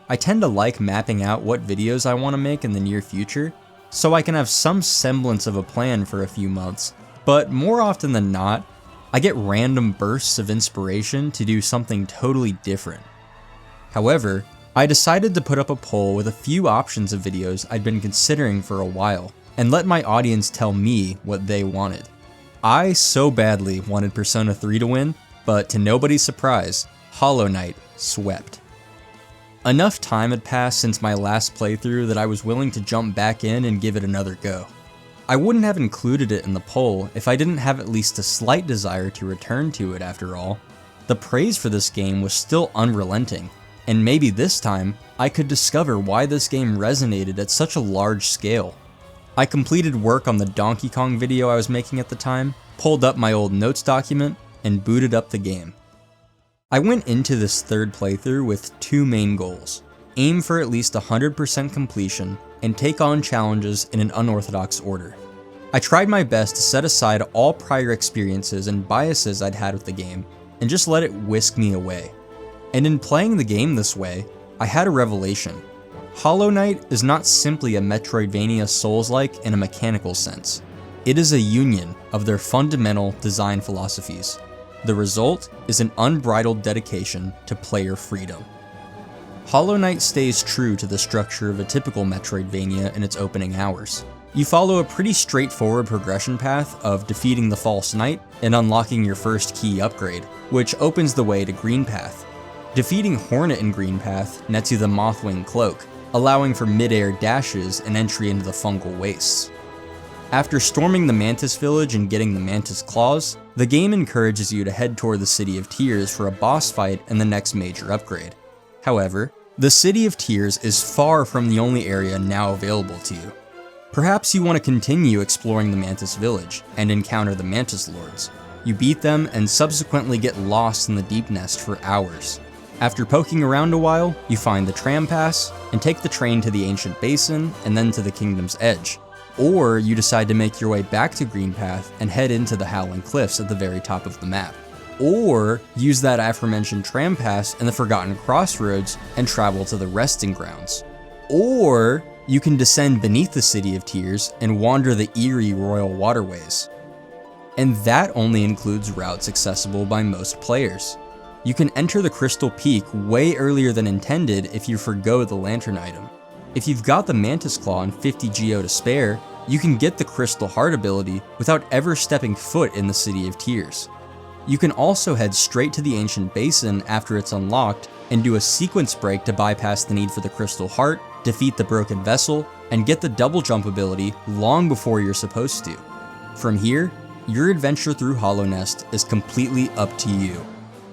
I tend to like mapping out what videos I want to make in the near future, so I can have some semblance of a plan for a few months, but more often than not, I get random bursts of inspiration to do something totally different. However, I decided to put up a poll with a few options of videos I'd been considering for a while, and let my audience tell me what they wanted. I so badly wanted Persona 3 to win, but to nobody's surprise, Hollow Knight swept. Enough time had passed since my last playthrough that I was willing to jump back in and give it another go. I wouldn't have included it in the poll if I didn't have at least a slight desire to return to it after all. The praise for this game was still unrelenting, and maybe this time I could discover why this game resonated at such a large scale. I completed work on the Donkey Kong video I was making at the time, pulled up my old notes document, and booted up the game. I went into this third playthrough with two main goals: aim for at least 100% completion, and take on challenges in an unorthodox order. I tried my best to set aside all prior experiences and biases I'd had with the game, and just let it whisk me away. And in playing the game this way, I had a revelation. Hollow Knight is not simply a Metroidvania Souls-like in a mechanical sense. It is a union of their fundamental design philosophies. The result is an unbridled dedication to player freedom. Hollow Knight stays true to the structure of a typical Metroidvania in its opening hours. You follow a pretty straightforward progression path of defeating the False Knight and unlocking your first key upgrade, which opens the way to Green Path. Defeating Hornet in Green Path nets you the Mothwing Cloak, allowing for mid-air dashes and entry into the fungal wastes. After storming the Mantis Village and getting the Mantis Claws, the game encourages you to head toward the City of Tears for a boss fight and the next major upgrade. However, the City of Tears is far from the only area now available to you. Perhaps you want to continue exploring the Mantis Village and encounter the Mantis Lords. You beat them and subsequently get lost in the Deep Nest for hours. After poking around a while, you find the tram pass and take the train to the Ancient Basin and then to the Kingdom's Edge. Or you decide to make your way back to Green Path and head into the Howling Cliffs at the very top of the map. Or use that aforementioned tram pass and the Forgotten Crossroads and travel to the Resting Grounds. Or you can descend beneath the City of Tears and wander the eerie Royal Waterways. And that only includes routes accessible by most players. You can enter the Crystal Peak way earlier than intended if you forgo the Lantern item. If you've got the Mantis Claw and 50 Geo to spare, you can get the Crystal Heart ability without ever stepping foot in the City of Tears. You can also head straight to the Ancient Basin after it's unlocked and do a sequence break to bypass the need for the Crystal Heart, defeat the Broken Vessel, and get the double jump ability long before you're supposed to. From here, your adventure through Hollow Nest is completely up to you.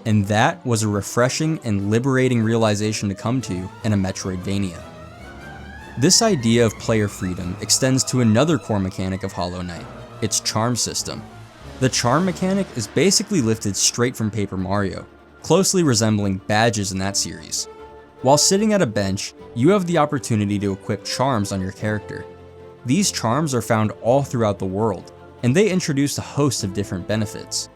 And that was a refreshing and liberating realization to come to in a Metroidvania. This idea of player freedom extends to another core mechanic of Hollow Knight, its charm system. The charm mechanic is basically lifted straight from Paper Mario, closely resembling badges in that series. While sitting at a bench, you have the opportunity to equip charms on your character. These charms are found all throughout the world, and they introduce a host of different benefits.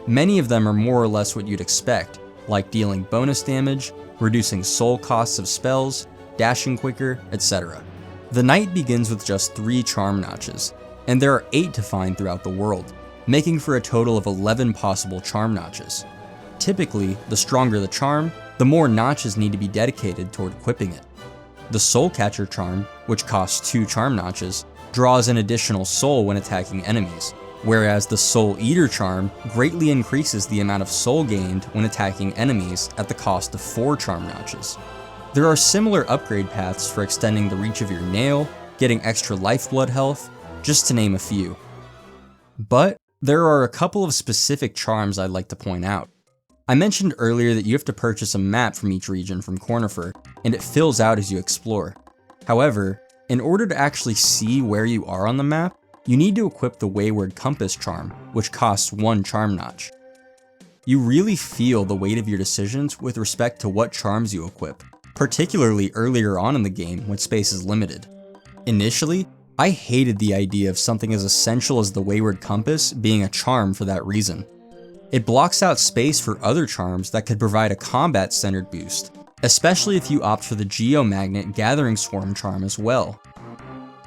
Many of them are more or less what you'd expect, like dealing bonus damage, reducing soul costs of spells, dashing quicker, etc. The Knight begins with just 3 charm notches, and there are 8 to find throughout the world, making for a total of 11 possible charm notches. Typically, the stronger the charm, the more notches need to be dedicated toward equipping it. The Soul Catcher charm, which costs 2 charm notches, draws an additional soul when attacking enemies, whereas the Soul Eater charm greatly increases the amount of soul gained when attacking enemies at the cost of 4 charm notches. There are similar upgrade paths for extending the reach of your nail, getting extra lifeblood health, just to name a few. But there are a couple of specific charms I'd like to point out. I mentioned earlier that you have to purchase a map from each region from Cornifer, and it fills out as you explore. However, in order to actually see where you are on the map, you need to equip the Wayward Compass charm, which costs 1 charm notch. You really feel the weight of your decisions with respect to what charms you equip, particularly earlier on in the game when space is limited. Initially, I hated the idea of something as essential as the Wayward Compass being a charm for that reason. It blocks out space for other charms that could provide a combat-centered boost, especially if you opt for the Geomagnet Gathering Swarm charm as well.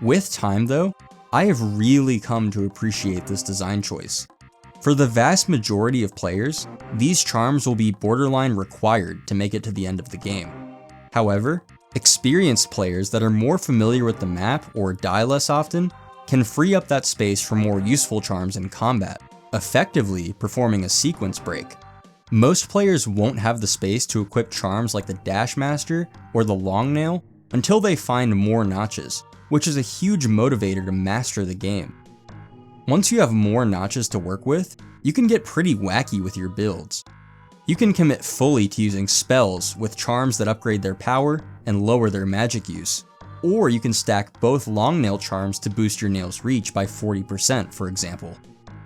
With time though, I have really come to appreciate this design choice. For the vast majority of players, these charms will be borderline required to make it to the end of the game. However, experienced players that are more familiar with the map or die less often can free up that space for more useful charms in combat, effectively performing a sequence break. Most players won't have the space to equip charms like the Dash Master or the Long Nail until they find more notches, which is a huge motivator to master the game. Once you have more notches to work with, you can get pretty wacky with your builds. You can commit fully to using spells with charms that upgrade their power and lower their magic use, or you can stack both long nail charms to boost your nail's reach by 40%, for example.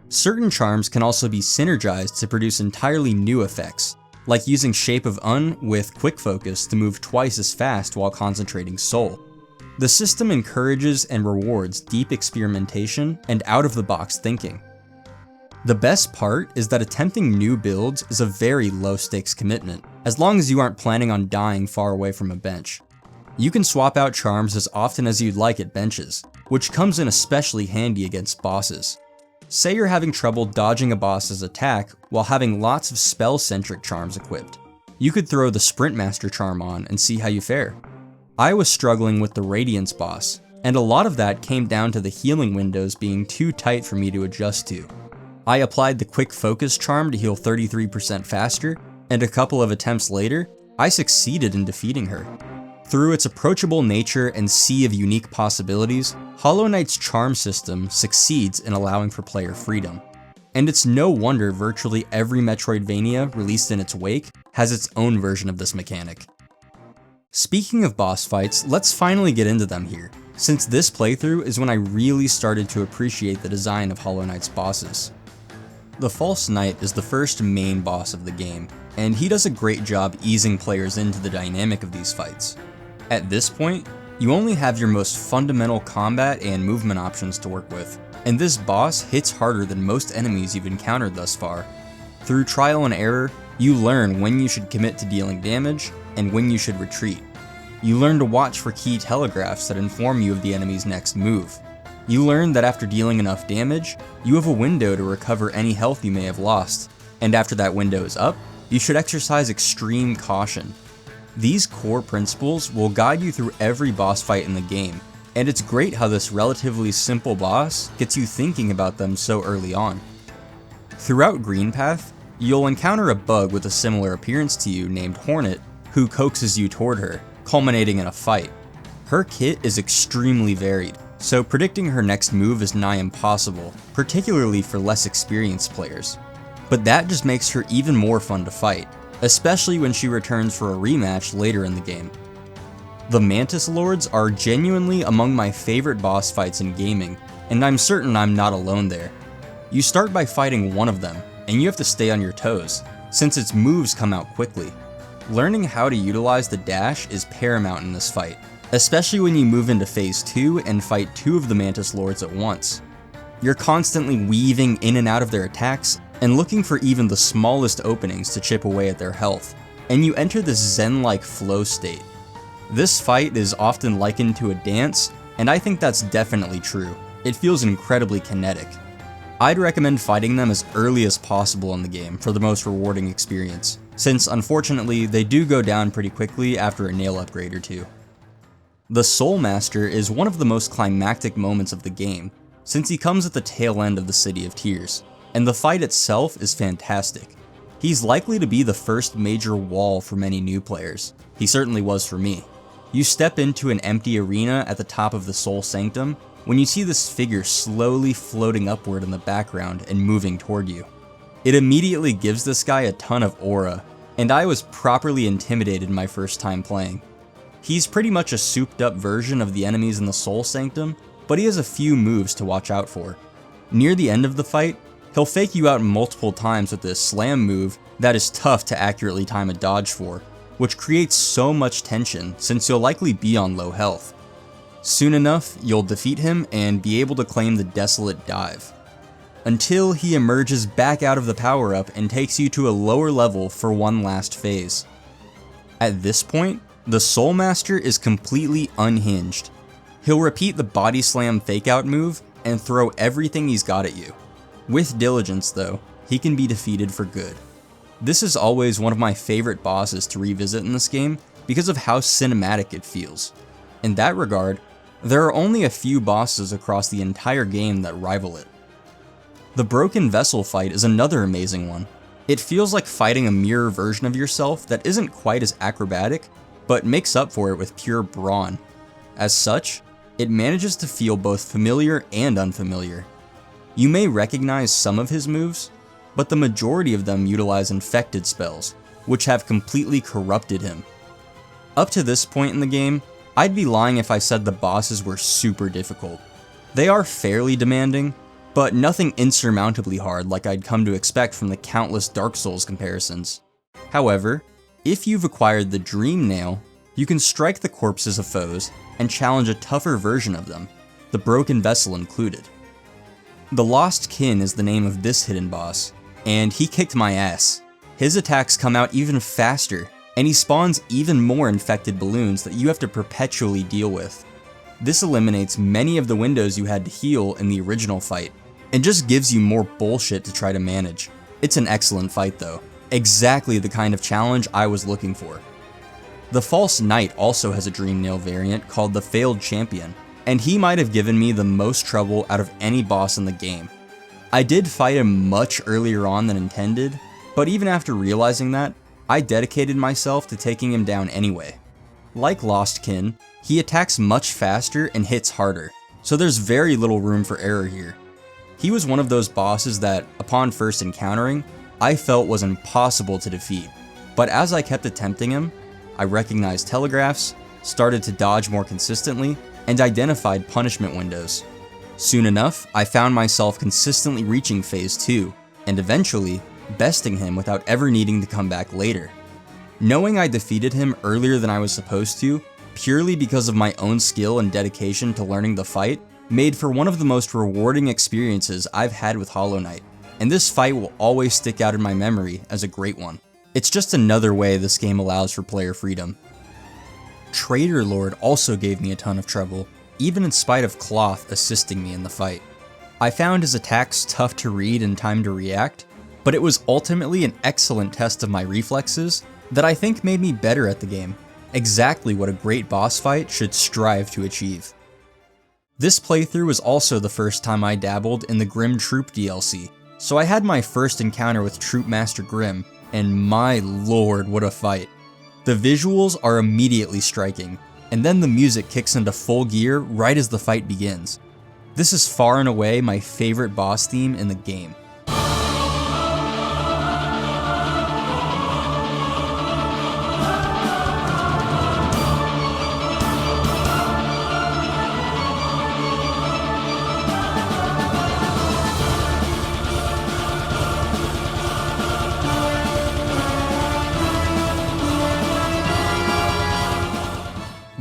Certain charms can also be synergized to produce entirely new effects, like using Shape of Un with Quick Focus to move twice as fast while concentrating Soul. The system encourages and rewards deep experimentation and out-of-the-box thinking. The best part is that attempting new builds is a very low-stakes commitment, as long as you aren't planning on dying far away from a bench. You can swap out charms as often as you'd like at benches, which comes in especially handy against bosses. Say you're having trouble dodging a boss's attack while having lots of spell-centric charms equipped. You could throw the Sprint Master charm on and see how you fare. I was struggling with the Radiance boss, and a lot of that came down to the healing windows being too tight for me to adjust to. I applied the Quick Focus charm to heal 33% faster, and a couple of attempts later, I succeeded in defeating her. Through its approachable nature and sea of unique possibilities, Hollow Knight's charm system succeeds in allowing for player freedom. And it's no wonder virtually every Metroidvania released in its wake has its own version of this mechanic. Speaking of boss fights, let's finally get into them here, since this playthrough is when I really started to appreciate the design of Hollow Knight's bosses. The False Knight is the first main boss of the game, and he does a great job easing players into the dynamic of these fights. At this point, you only have your most fundamental combat and movement options to work with, and this boss hits harder than most enemies you've encountered thus far. Through trial and error, you learn when you should commit to dealing damage and when you should retreat. You learn to watch for key telegraphs that inform you of the enemy's next move. You learn that after dealing enough damage, you have a window to recover any health you may have lost, and after that window is up, you should exercise extreme caution. These core principles will guide you through every boss fight in the game, and it's great how this relatively simple boss gets you thinking about them so early on. Throughout Green Path, you'll encounter a bug with a similar appearance to you named Hornet, who coaxes you toward her, culminating in a fight. Her kit is extremely varied, so predicting her next move is nigh impossible, particularly for less experienced players. But that just makes her even more fun to fight, especially when she returns for a rematch later in the game. The Mantis Lords are genuinely among my favorite boss fights in gaming, and I'm certain I'm not alone there. You start by fighting one of them, and you have to stay on your toes, since its moves come out quickly. Learning how to utilize the dash is paramount in this fight, especially when you move into Phase 2 and fight two of the Mantis Lords at once. You're constantly weaving in and out of their attacks, and looking for even the smallest openings to chip away at their health, and you enter this zen-like flow state. This fight is often likened to a dance, and I think that's definitely true. It feels incredibly kinetic. I'd recommend fighting them as early as possible in the game for the most rewarding experience, since unfortunately they do go down pretty quickly after a nail upgrade or two. The Soul Master is one of the most climactic moments of the game, since he comes at the tail end of the City of Tears, and the fight itself is fantastic. He's likely to be the first major wall for many new players. He certainly was for me. You step into an empty arena at the top of the Soul Sanctum when you see this figure slowly floating upward in the background and moving toward you. It immediately gives this guy a ton of aura, and I was properly intimidated my first time playing. He's pretty much a souped up version of the enemies in the Soul Sanctum, but he has a few moves to watch out for. Near the end of the fight, he'll fake you out multiple times with this slam move that is tough to accurately time a dodge for, which creates so much tension since you'll likely be on low health. Soon enough, you'll defeat him and be able to claim the Desolate Dive, until he emerges back out of the power-up and takes you to a lower level for one last phase. At this point, the Soul Master is completely unhinged. He'll repeat the body slam fake-out move and throw everything he's got at you. With diligence though, he can be defeated for good. This is always one of my favorite bosses to revisit in this game because of how cinematic it feels. In that regard, there are only a few bosses across the entire game that rival it. The Broken Vessel fight is another amazing one. It feels like fighting a mirror version of yourself that isn't quite as acrobatic, but makes up for it with pure brawn. As such, it manages to feel both familiar and unfamiliar. You may recognize some of his moves, but the majority of them utilize infected spells, which have completely corrupted him. Up to this point in the game, I'd be lying if I said the bosses were super difficult. They are fairly demanding, but nothing insurmountably hard like I'd come to expect from the countless Dark Souls comparisons. However, if you've acquired the Dream Nail, you can strike the corpses of foes and challenge a tougher version of them, the Broken Vessel included. The Lost Kin is the name of this hidden boss, and he kicked my ass. His attacks come out even faster, and he spawns even more infected balloons that you have to perpetually deal with. This eliminates many of the windows you had to heal in the original fight, and just gives you more bullshit to try to manage. It's an excellent fight though, exactly the kind of challenge I was looking for. The False Knight also has a Dream Nail variant called the Failed Champion, and he might have given me the most trouble out of any boss in the game. I did fight him much earlier on than intended, but even after realizing that, I dedicated myself to taking him down anyway. Like Lost Kin, he attacks much faster and hits harder, so there's very little room for error here. He was one of those bosses that, upon first encountering, I felt was impossible to defeat, but as I kept attempting him, I recognized telegraphs, started to dodge more consistently, and identified punishment windows. Soon enough, I found myself consistently reaching phase 2, and eventually, besting him without ever needing to come back later. Knowing I defeated him earlier than I was supposed to, purely because of my own skill and dedication to learning the fight, made for one of the most rewarding experiences I've had with Hollow Knight, and this fight will always stick out in my memory as a great one. It's just another way this game allows for player freedom. Traitor Lord also gave me a ton of trouble, even in spite of Cloth assisting me in the fight. I found his attacks tough to read and time to react, but it was ultimately an excellent test of my reflexes that I think made me better at the game, exactly what a great boss fight should strive to achieve. This playthrough was also the first time I dabbled in the Grim Troop DLC, so I had my first encounter with Troop Master Grim, and my lord, what a fight. The visuals are immediately striking, and then the music kicks into full gear right as the fight begins. This is far and away my favorite boss theme in the game.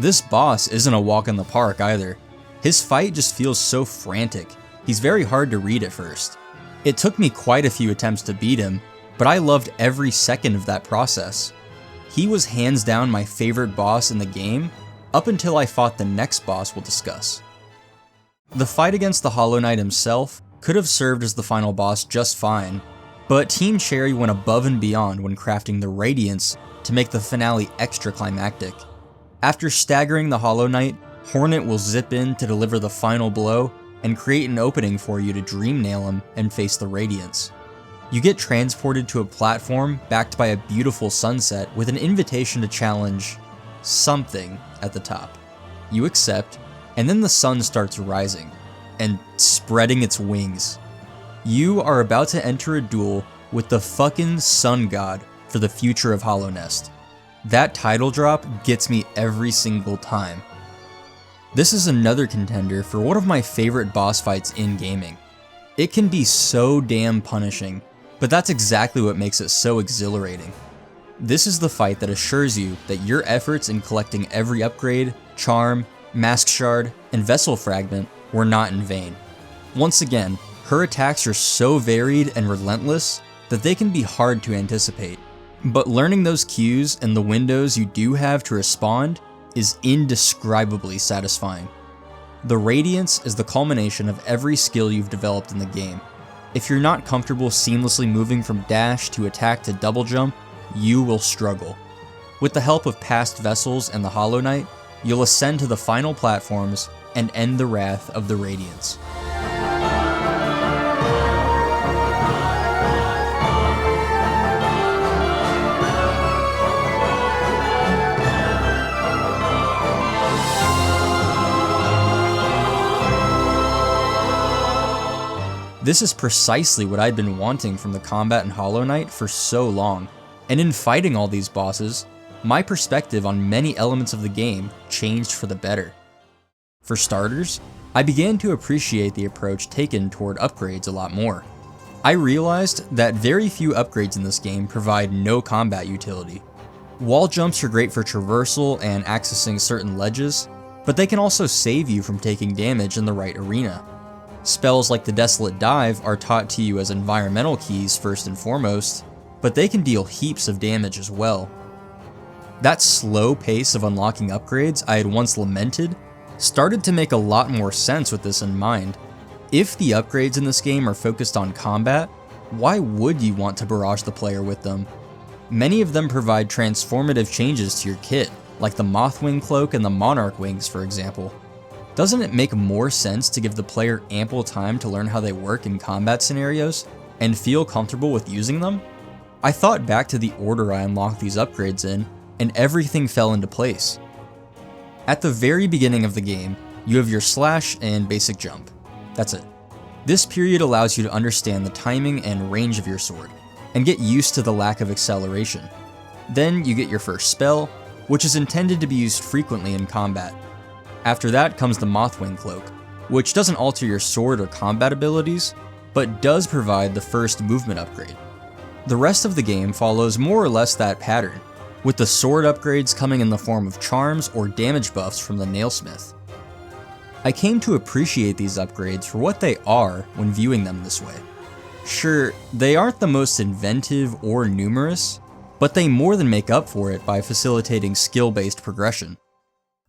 This boss isn't a walk in the park either. His fight just feels so frantic. He's very hard to read at first. It took me quite a few attempts to beat him, but I loved every second of that process. He was hands down my favorite boss in the game, up until I fought the next boss we'll discuss. The fight against the Hollow Knight himself could have served as the final boss just fine, but Team Cherry went above and beyond when crafting the Radiance to make the finale extra climactic. After staggering the Hollow Knight, Hornet will zip in to deliver the final blow and create an opening for you to Dream Nail him and face the Radiance. You get transported to a platform backed by a beautiful sunset with an invitation to challenge something at the top. You accept, and then the sun starts rising and spreading its wings. You are about to enter a duel with the fucking Sun God for the future of Hollow Nest. That title drop gets me every single time. This is another contender for one of my favorite boss fights in gaming. It can be so damn punishing, but that's exactly what makes it so exhilarating. This is the fight that assures you that your efforts in collecting every upgrade, charm, mask shard, and vessel fragment were not in vain. Once again, her attacks are so varied and relentless that they can be hard to anticipate. But learning those cues and the windows you do have to respond is indescribably satisfying. The Radiance is the culmination of every skill you've developed in the game. If you're not comfortable seamlessly moving from dash to attack to double jump, you will struggle. With the help of past vessels and the Hollow Knight, you'll ascend to the final platforms and end the wrath of the Radiance. This is precisely what I'd been wanting from the combat in Hollow Knight for so long, and in fighting all these bosses, my perspective on many elements of the game changed for the better. For starters, I began to appreciate the approach taken toward upgrades a lot more. I realized that very few upgrades in this game provide no combat utility. Wall jumps are great for traversal and accessing certain ledges, but they can also save you from taking damage in the right arena. Spells like the Desolate Dive are taught to you as environmental keys first and foremost, but they can deal heaps of damage as well. That slow pace of unlocking upgrades I had once lamented started to make a lot more sense with this in mind. If the upgrades in this game are focused on combat, why would you want to barrage the player with them? Many of them provide transformative changes to your kit, like the Moth wing cloak and the Monarch wings for example. Doesn't it make more sense to give the player ample time to learn how they work in combat scenarios and feel comfortable with using them? I thought back to the order I unlocked these upgrades in, and everything fell into place. At the very beginning of the game, you have your slash and basic jump. That's it. This period allows you to understand the timing and range of your sword, and get used to the lack of acceleration. Then you get your first spell, which is intended to be used frequently in combat. After that comes the Mothwing Cloak, which doesn't alter your sword or combat abilities, but does provide the first movement upgrade. The rest of the game follows more or less that pattern, with the sword upgrades coming in the form of charms or damage buffs from the Nailsmith. I came to appreciate these upgrades for what they are when viewing them this way. Sure, they aren't the most inventive or numerous, but they more than make up for it by facilitating skill-based progression.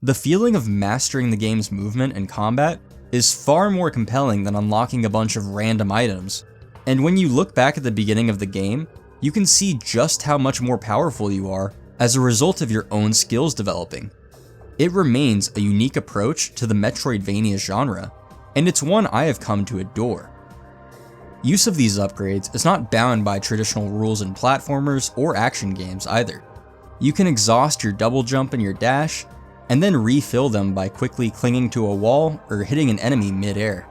The feeling of mastering the game's movement and combat is far more compelling than unlocking a bunch of random items, and when you look back at the beginning of the game, you can see just how much more powerful you are as a result of your own skills developing. It remains a unique approach to the Metroidvania genre, and it's one I have come to adore. Use of these upgrades is not bound by traditional rules in platformers or action games either. You can exhaust your double jump and your dash, and then refill them by quickly clinging to a wall or hitting an enemy mid-air.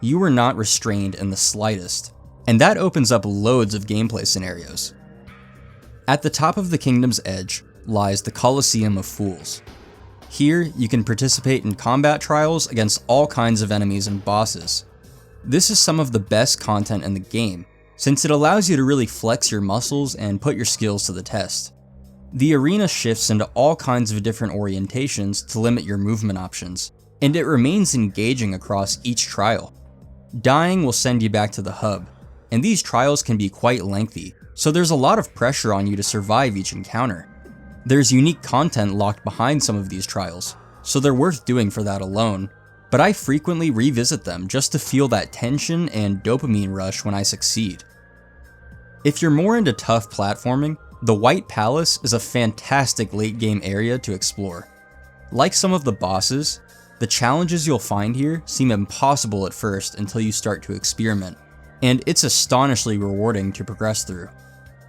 You are not restrained in the slightest, and that opens up loads of gameplay scenarios. At the top of the kingdom's edge lies the Colosseum of Fools. Here, you can participate in combat trials against all kinds of enemies and bosses. This is some of the best content in the game, since it allows you to really flex your muscles and put your skills to the test. The arena shifts into all kinds of different orientations to limit your movement options, and it remains engaging across each trial. Dying will send you back to the hub, and these trials can be quite lengthy, so there's a lot of pressure on you to survive each encounter. There's unique content locked behind some of these trials, so they're worth doing for that alone, but I frequently revisit them just to feel that tension and dopamine rush when I succeed. If you're more into tough platforming, the White Palace is a fantastic late game area to explore. Like some of the bosses, the challenges you'll find here seem impossible at first until you start to experiment, and it's astonishingly rewarding to progress through.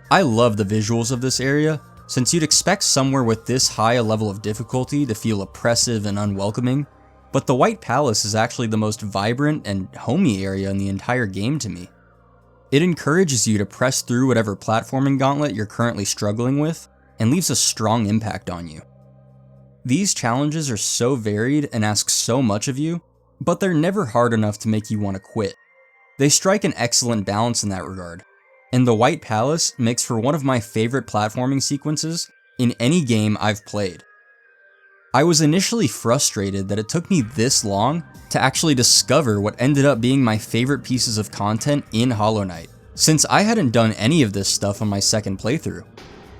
I love the visuals of this area, since you'd expect somewhere with this high a level of difficulty to feel oppressive and unwelcoming, but the White Palace is actually the most vibrant and homey area in the entire game to me. It encourages you to press through whatever platforming gauntlet you're currently struggling with, and leaves a strong impact on you. These challenges are so varied and ask so much of you, but they're never hard enough to make you want to quit. They strike an excellent balance in that regard, and the White Palace makes for one of my favorite platforming sequences in any game I've played. I was initially frustrated that it took me this long to actually discover what ended up being my favorite pieces of content in Hollow Knight, since I hadn't done any of this stuff on my second playthrough.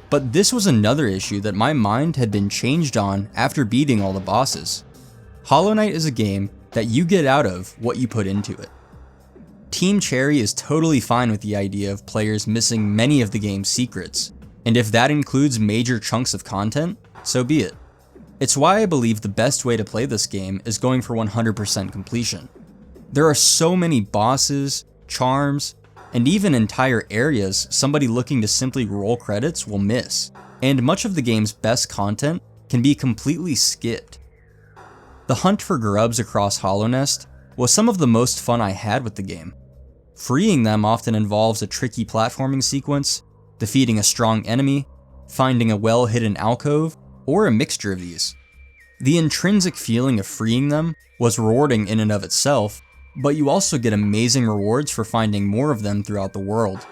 But this was another issue that my mind had been changed on after beating all the bosses. Hollow Knight is a game that you get out of what you put into it. Team Cherry is totally fine with the idea of players missing many of the game's secrets, and if that includes major chunks of content, so be it. It's why I believe the best way to play this game is going for 100% completion. There are so many bosses, charms, and even entire areas somebody looking to simply roll credits will miss, and much of the game's best content can be completely skipped. The hunt for grubs across Hollow Nest was some of the most fun I had with the game. Freeing them often involves a tricky platforming sequence, defeating a strong enemy, finding a well-hidden alcove, or a mixture of these. The intrinsic feeling of freeing them was rewarding in and of itself, but you also get amazing rewards for finding more of them throughout the world.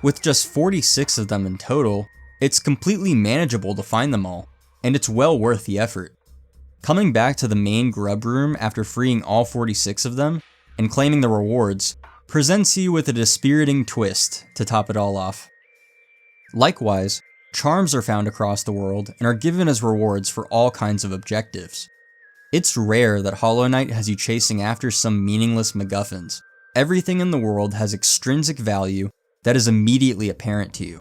With just 46 of them in total, it's completely manageable to find them all, and it's well worth the effort. Coming back to the main grub room after freeing all 46 of them, and claiming the rewards, presents you with a dispiriting twist to top it all off. Likewise, charms are found across the world and are given as rewards for all kinds of objectives. It's rare that Hollow Knight has you chasing after some meaningless MacGuffins. Everything in the world has extrinsic value that is immediately apparent to you.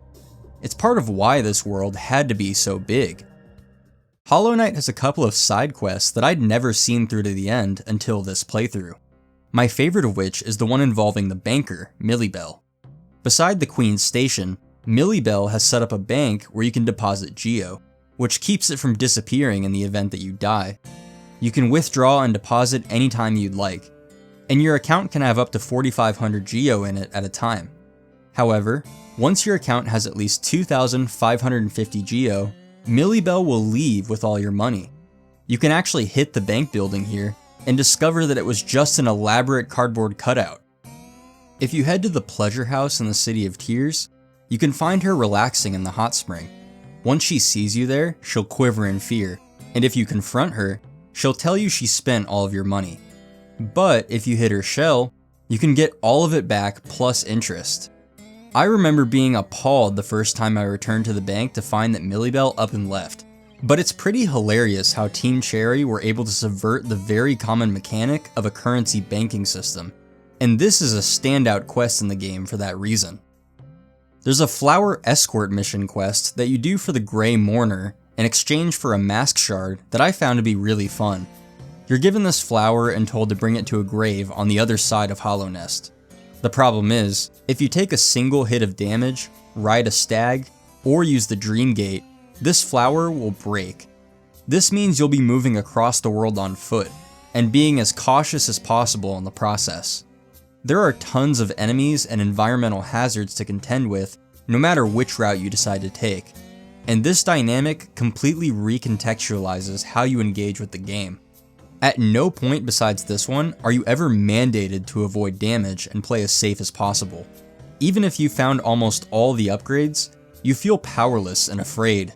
It's part of why this world had to be so big. Hollow Knight has a couple of side quests that I'd never seen through to the end until this playthrough. My favorite of which is the one involving the banker, Millibell. Beside the Queen's Station, Millibell has set up a bank where you can deposit Geo, which keeps it from disappearing in the event that you die. You can withdraw and deposit anytime you'd like, and your account can have up to 4,500 Geo in it at a time. However, once your account has at least 2,550 Geo, Millibell will leave with all your money. You can actually hit the bank building here and discover that it was just an elaborate cardboard cutout. If you head to the Pleasure House in the City of Tears, you can find her relaxing in the hot spring. Once she sees you there, she'll quiver in fear, and if you confront her, she'll tell you she spent all of your money. But if you hit her shell, you can get all of it back plus interest. I remember being appalled the first time I returned to the bank to find that Millibell up and left. But it's pretty hilarious how Team Cherry were able to subvert the very common mechanic of a currency banking system, and this is a standout quest in the game for that reason. There's a flower escort mission quest that you do for the Grey Mourner in exchange for a mask shard that I found to be really fun. You're given this flower and told to bring it to a grave on the other side of Hollow Nest. The problem is, if you take a single hit of damage, ride a stag, or use the Dream Gate, this flower will break. This means you'll be moving across the world on foot, and being as cautious as possible in the process. There are tons of enemies and environmental hazards to contend with, no matter which route you decide to take, and this dynamic completely recontextualizes how you engage with the game. At no point besides this one are you ever mandated to avoid damage and play as safe as possible. Even if you found almost all the upgrades, you feel powerless and afraid.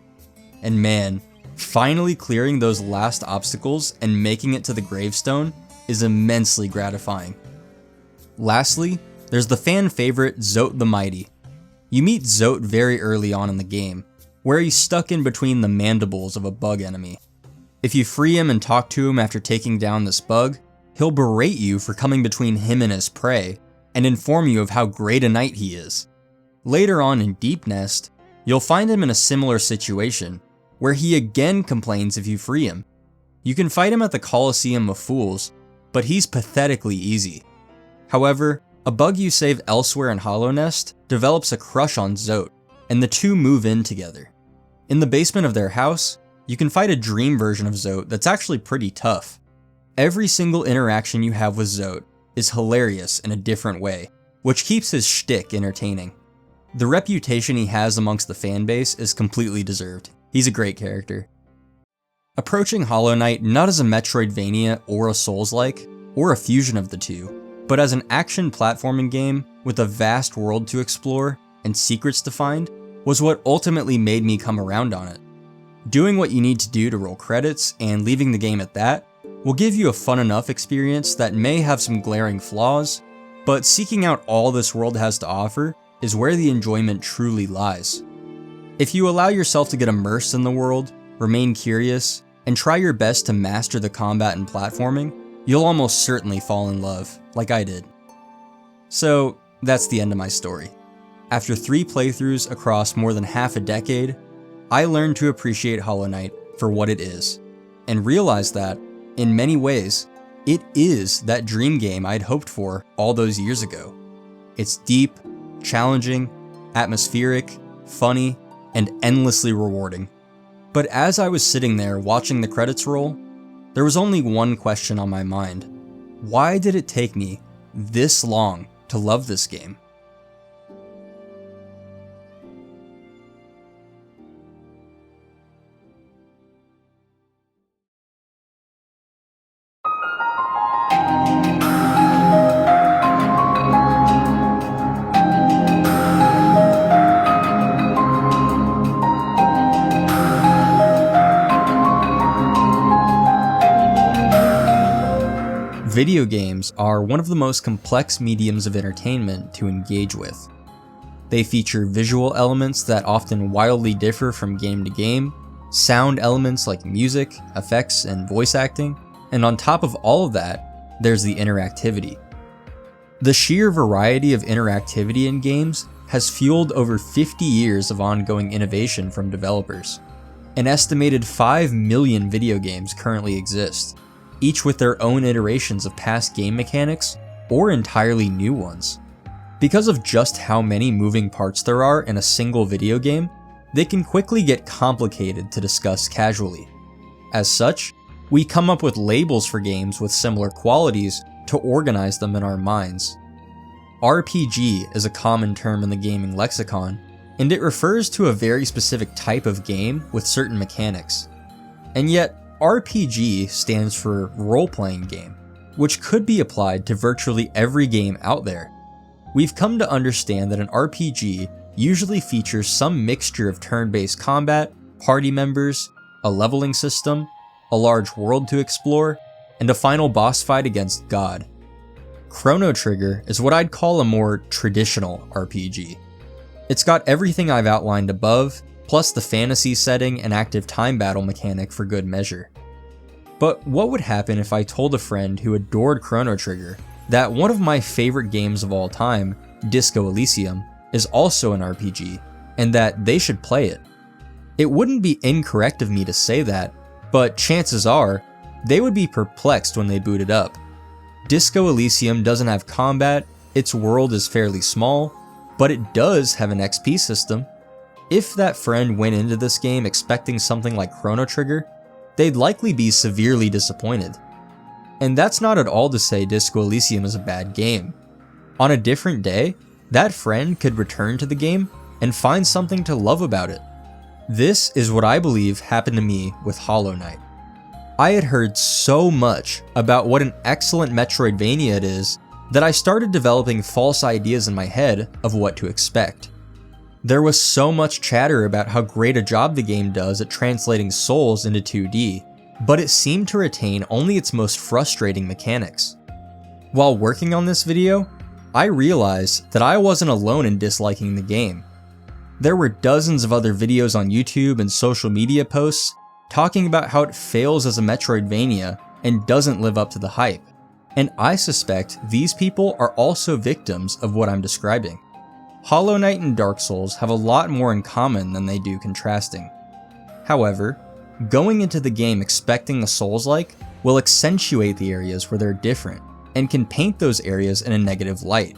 And man, finally clearing those last obstacles and making it to the gravestone is immensely gratifying. Lastly, there's the fan favorite Zote the Mighty. You meet Zote very early on in the game, where he's stuck in between the mandibles of a bug enemy. If you free him and talk to him after taking down this bug, he'll berate you for coming between him and his prey, and inform you of how great a knight he is. Later on in Deep Nest, you'll find him in a similar situation, where he again complains if you free him. You can fight him at the Colosseum of Fools, but he's pathetically easy. However, a bug you save elsewhere in Hollow Nest develops a crush on Zote, and the two move in together. In the basement of their house, you can fight a dream version of Zote that's actually pretty tough. Every single interaction you have with Zote is hilarious in a different way, which keeps his shtick entertaining. The reputation he has amongst the fanbase is completely deserved. He's a great character. Approaching Hollow Knight not as a Metroidvania or a Souls-like, or a fusion of the two, but as an action platforming game with a vast world to explore and secrets to find, was what ultimately made me come around on it. Doing what you need to do to roll credits and leaving the game at that will give you a fun enough experience that may have some glaring flaws, but seeking out all this world has to offer is where the enjoyment truly lies. If you allow yourself to get immersed in the world, remain curious, and try your best to master the combat and platforming, you'll almost certainly fall in love, like I did. So, that's the end of my story. After 3 playthroughs across more than half a decade, I learned to appreciate Hollow Knight for what it is, and realized that, in many ways, it is that dream game I'd hoped for all those years ago. It's deep, challenging, atmospheric, funny, and endlessly rewarding. But as I was sitting there watching the credits roll, there was only one question on my mind. Why did it take me this long to love this game. Video games are one of the most complex mediums of entertainment to engage with. They feature visual elements that often wildly differ from game to game, sound elements like music, effects, and voice acting, and on top of all of that, there's the interactivity. The sheer variety of interactivity in games has fueled over 50 years of ongoing innovation from developers. An estimated 5 million video games currently exist, each with their own iterations of past game mechanics or entirely new ones. Because of just how many moving parts there are in a single video game, they can quickly get complicated to discuss casually. As such, we come up with labels for games with similar qualities to organize them in our minds. RPG is a common term in the gaming lexicon, and it refers to a very specific type of game with certain mechanics. And yet, RPG stands for role-playing game, which could be applied to virtually every game out there. We've come to understand that an RPG usually features some mixture of turn-based combat, party members, a leveling system, a large world to explore, and a final boss fight against God. Chrono Trigger is what I'd call a more traditional RPG. It's got everything I've outlined above, plus the fantasy setting and active time battle mechanic for good measure. But what would happen if I told a friend who adored Chrono Trigger that one of my favorite games of all time, Disco Elysium, is also an RPG, and that they should play it? It wouldn't be incorrect of me to say that, but chances are, they would be perplexed when they boot it up. Disco Elysium doesn't have combat, its world is fairly small, but it does have an XP system. If that friend went into this game expecting something like Chrono Trigger, they'd likely be severely disappointed. And that's not at all to say Disco Elysium is a bad game. On a different day, that friend could return to the game and find something to love about it. This is what I believe happened to me with Hollow Knight. I had heard so much about what an excellent Metroidvania it is that I started developing false ideas in my head of what to expect. There was so much chatter about how great a job the game does at translating Souls into 2D, but it seemed to retain only its most frustrating mechanics. While working on this video, I realized that I wasn't alone in disliking the game. There were dozens of other videos on YouTube and social media posts talking about how it fails as a Metroidvania and doesn't live up to the hype, and I suspect these people are also victims of what I'm describing. Hollow Knight and Dark Souls have a lot more in common than they do contrasting. However, going into the game expecting a Souls-like will accentuate the areas where they're different, and can paint those areas in a negative light.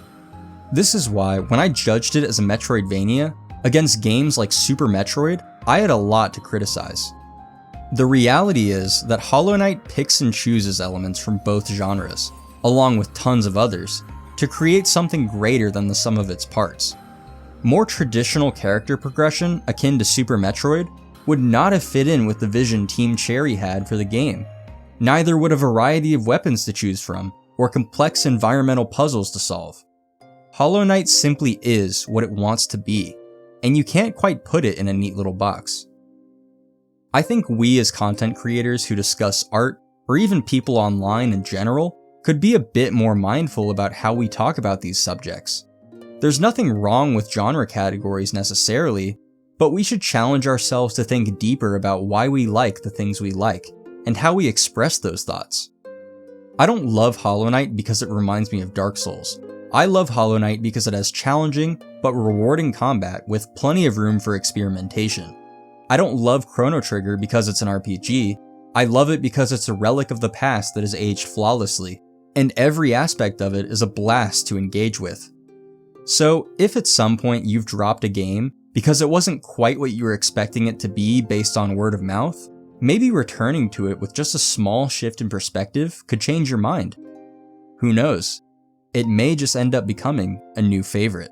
This is why, when I judged it as a Metroidvania, against games like Super Metroid, I had a lot to criticize. The reality is that Hollow Knight picks and chooses elements from both genres, along with tons of others, to create something greater than the sum of its parts. More traditional character progression, akin to Super Metroid, would not have fit in with the vision Team Cherry had for the game. Neither would a variety of weapons to choose from, or complex environmental puzzles to solve. Hollow Knight simply is what it wants to be, and you can't quite put it in a neat little box. I think we as content creators who discuss art, or even people online in general, could be a bit more mindful about how we talk about these subjects. There's nothing wrong with genre categories necessarily, but we should challenge ourselves to think deeper about why we like the things we like, and how we express those thoughts. I don't love Hollow Knight because it reminds me of Dark Souls. I love Hollow Knight because it has challenging, but rewarding combat with plenty of room for experimentation. I don't love Chrono Trigger because it's an RPG, I love it because it's a relic of the past that has aged flawlessly, and every aspect of it is a blast to engage with. So, if at some point you've dropped a game because it wasn't quite what you were expecting it to be based on word of mouth, maybe returning to it with just a small shift in perspective could change your mind. Who knows? it may just end up becoming a new favorite.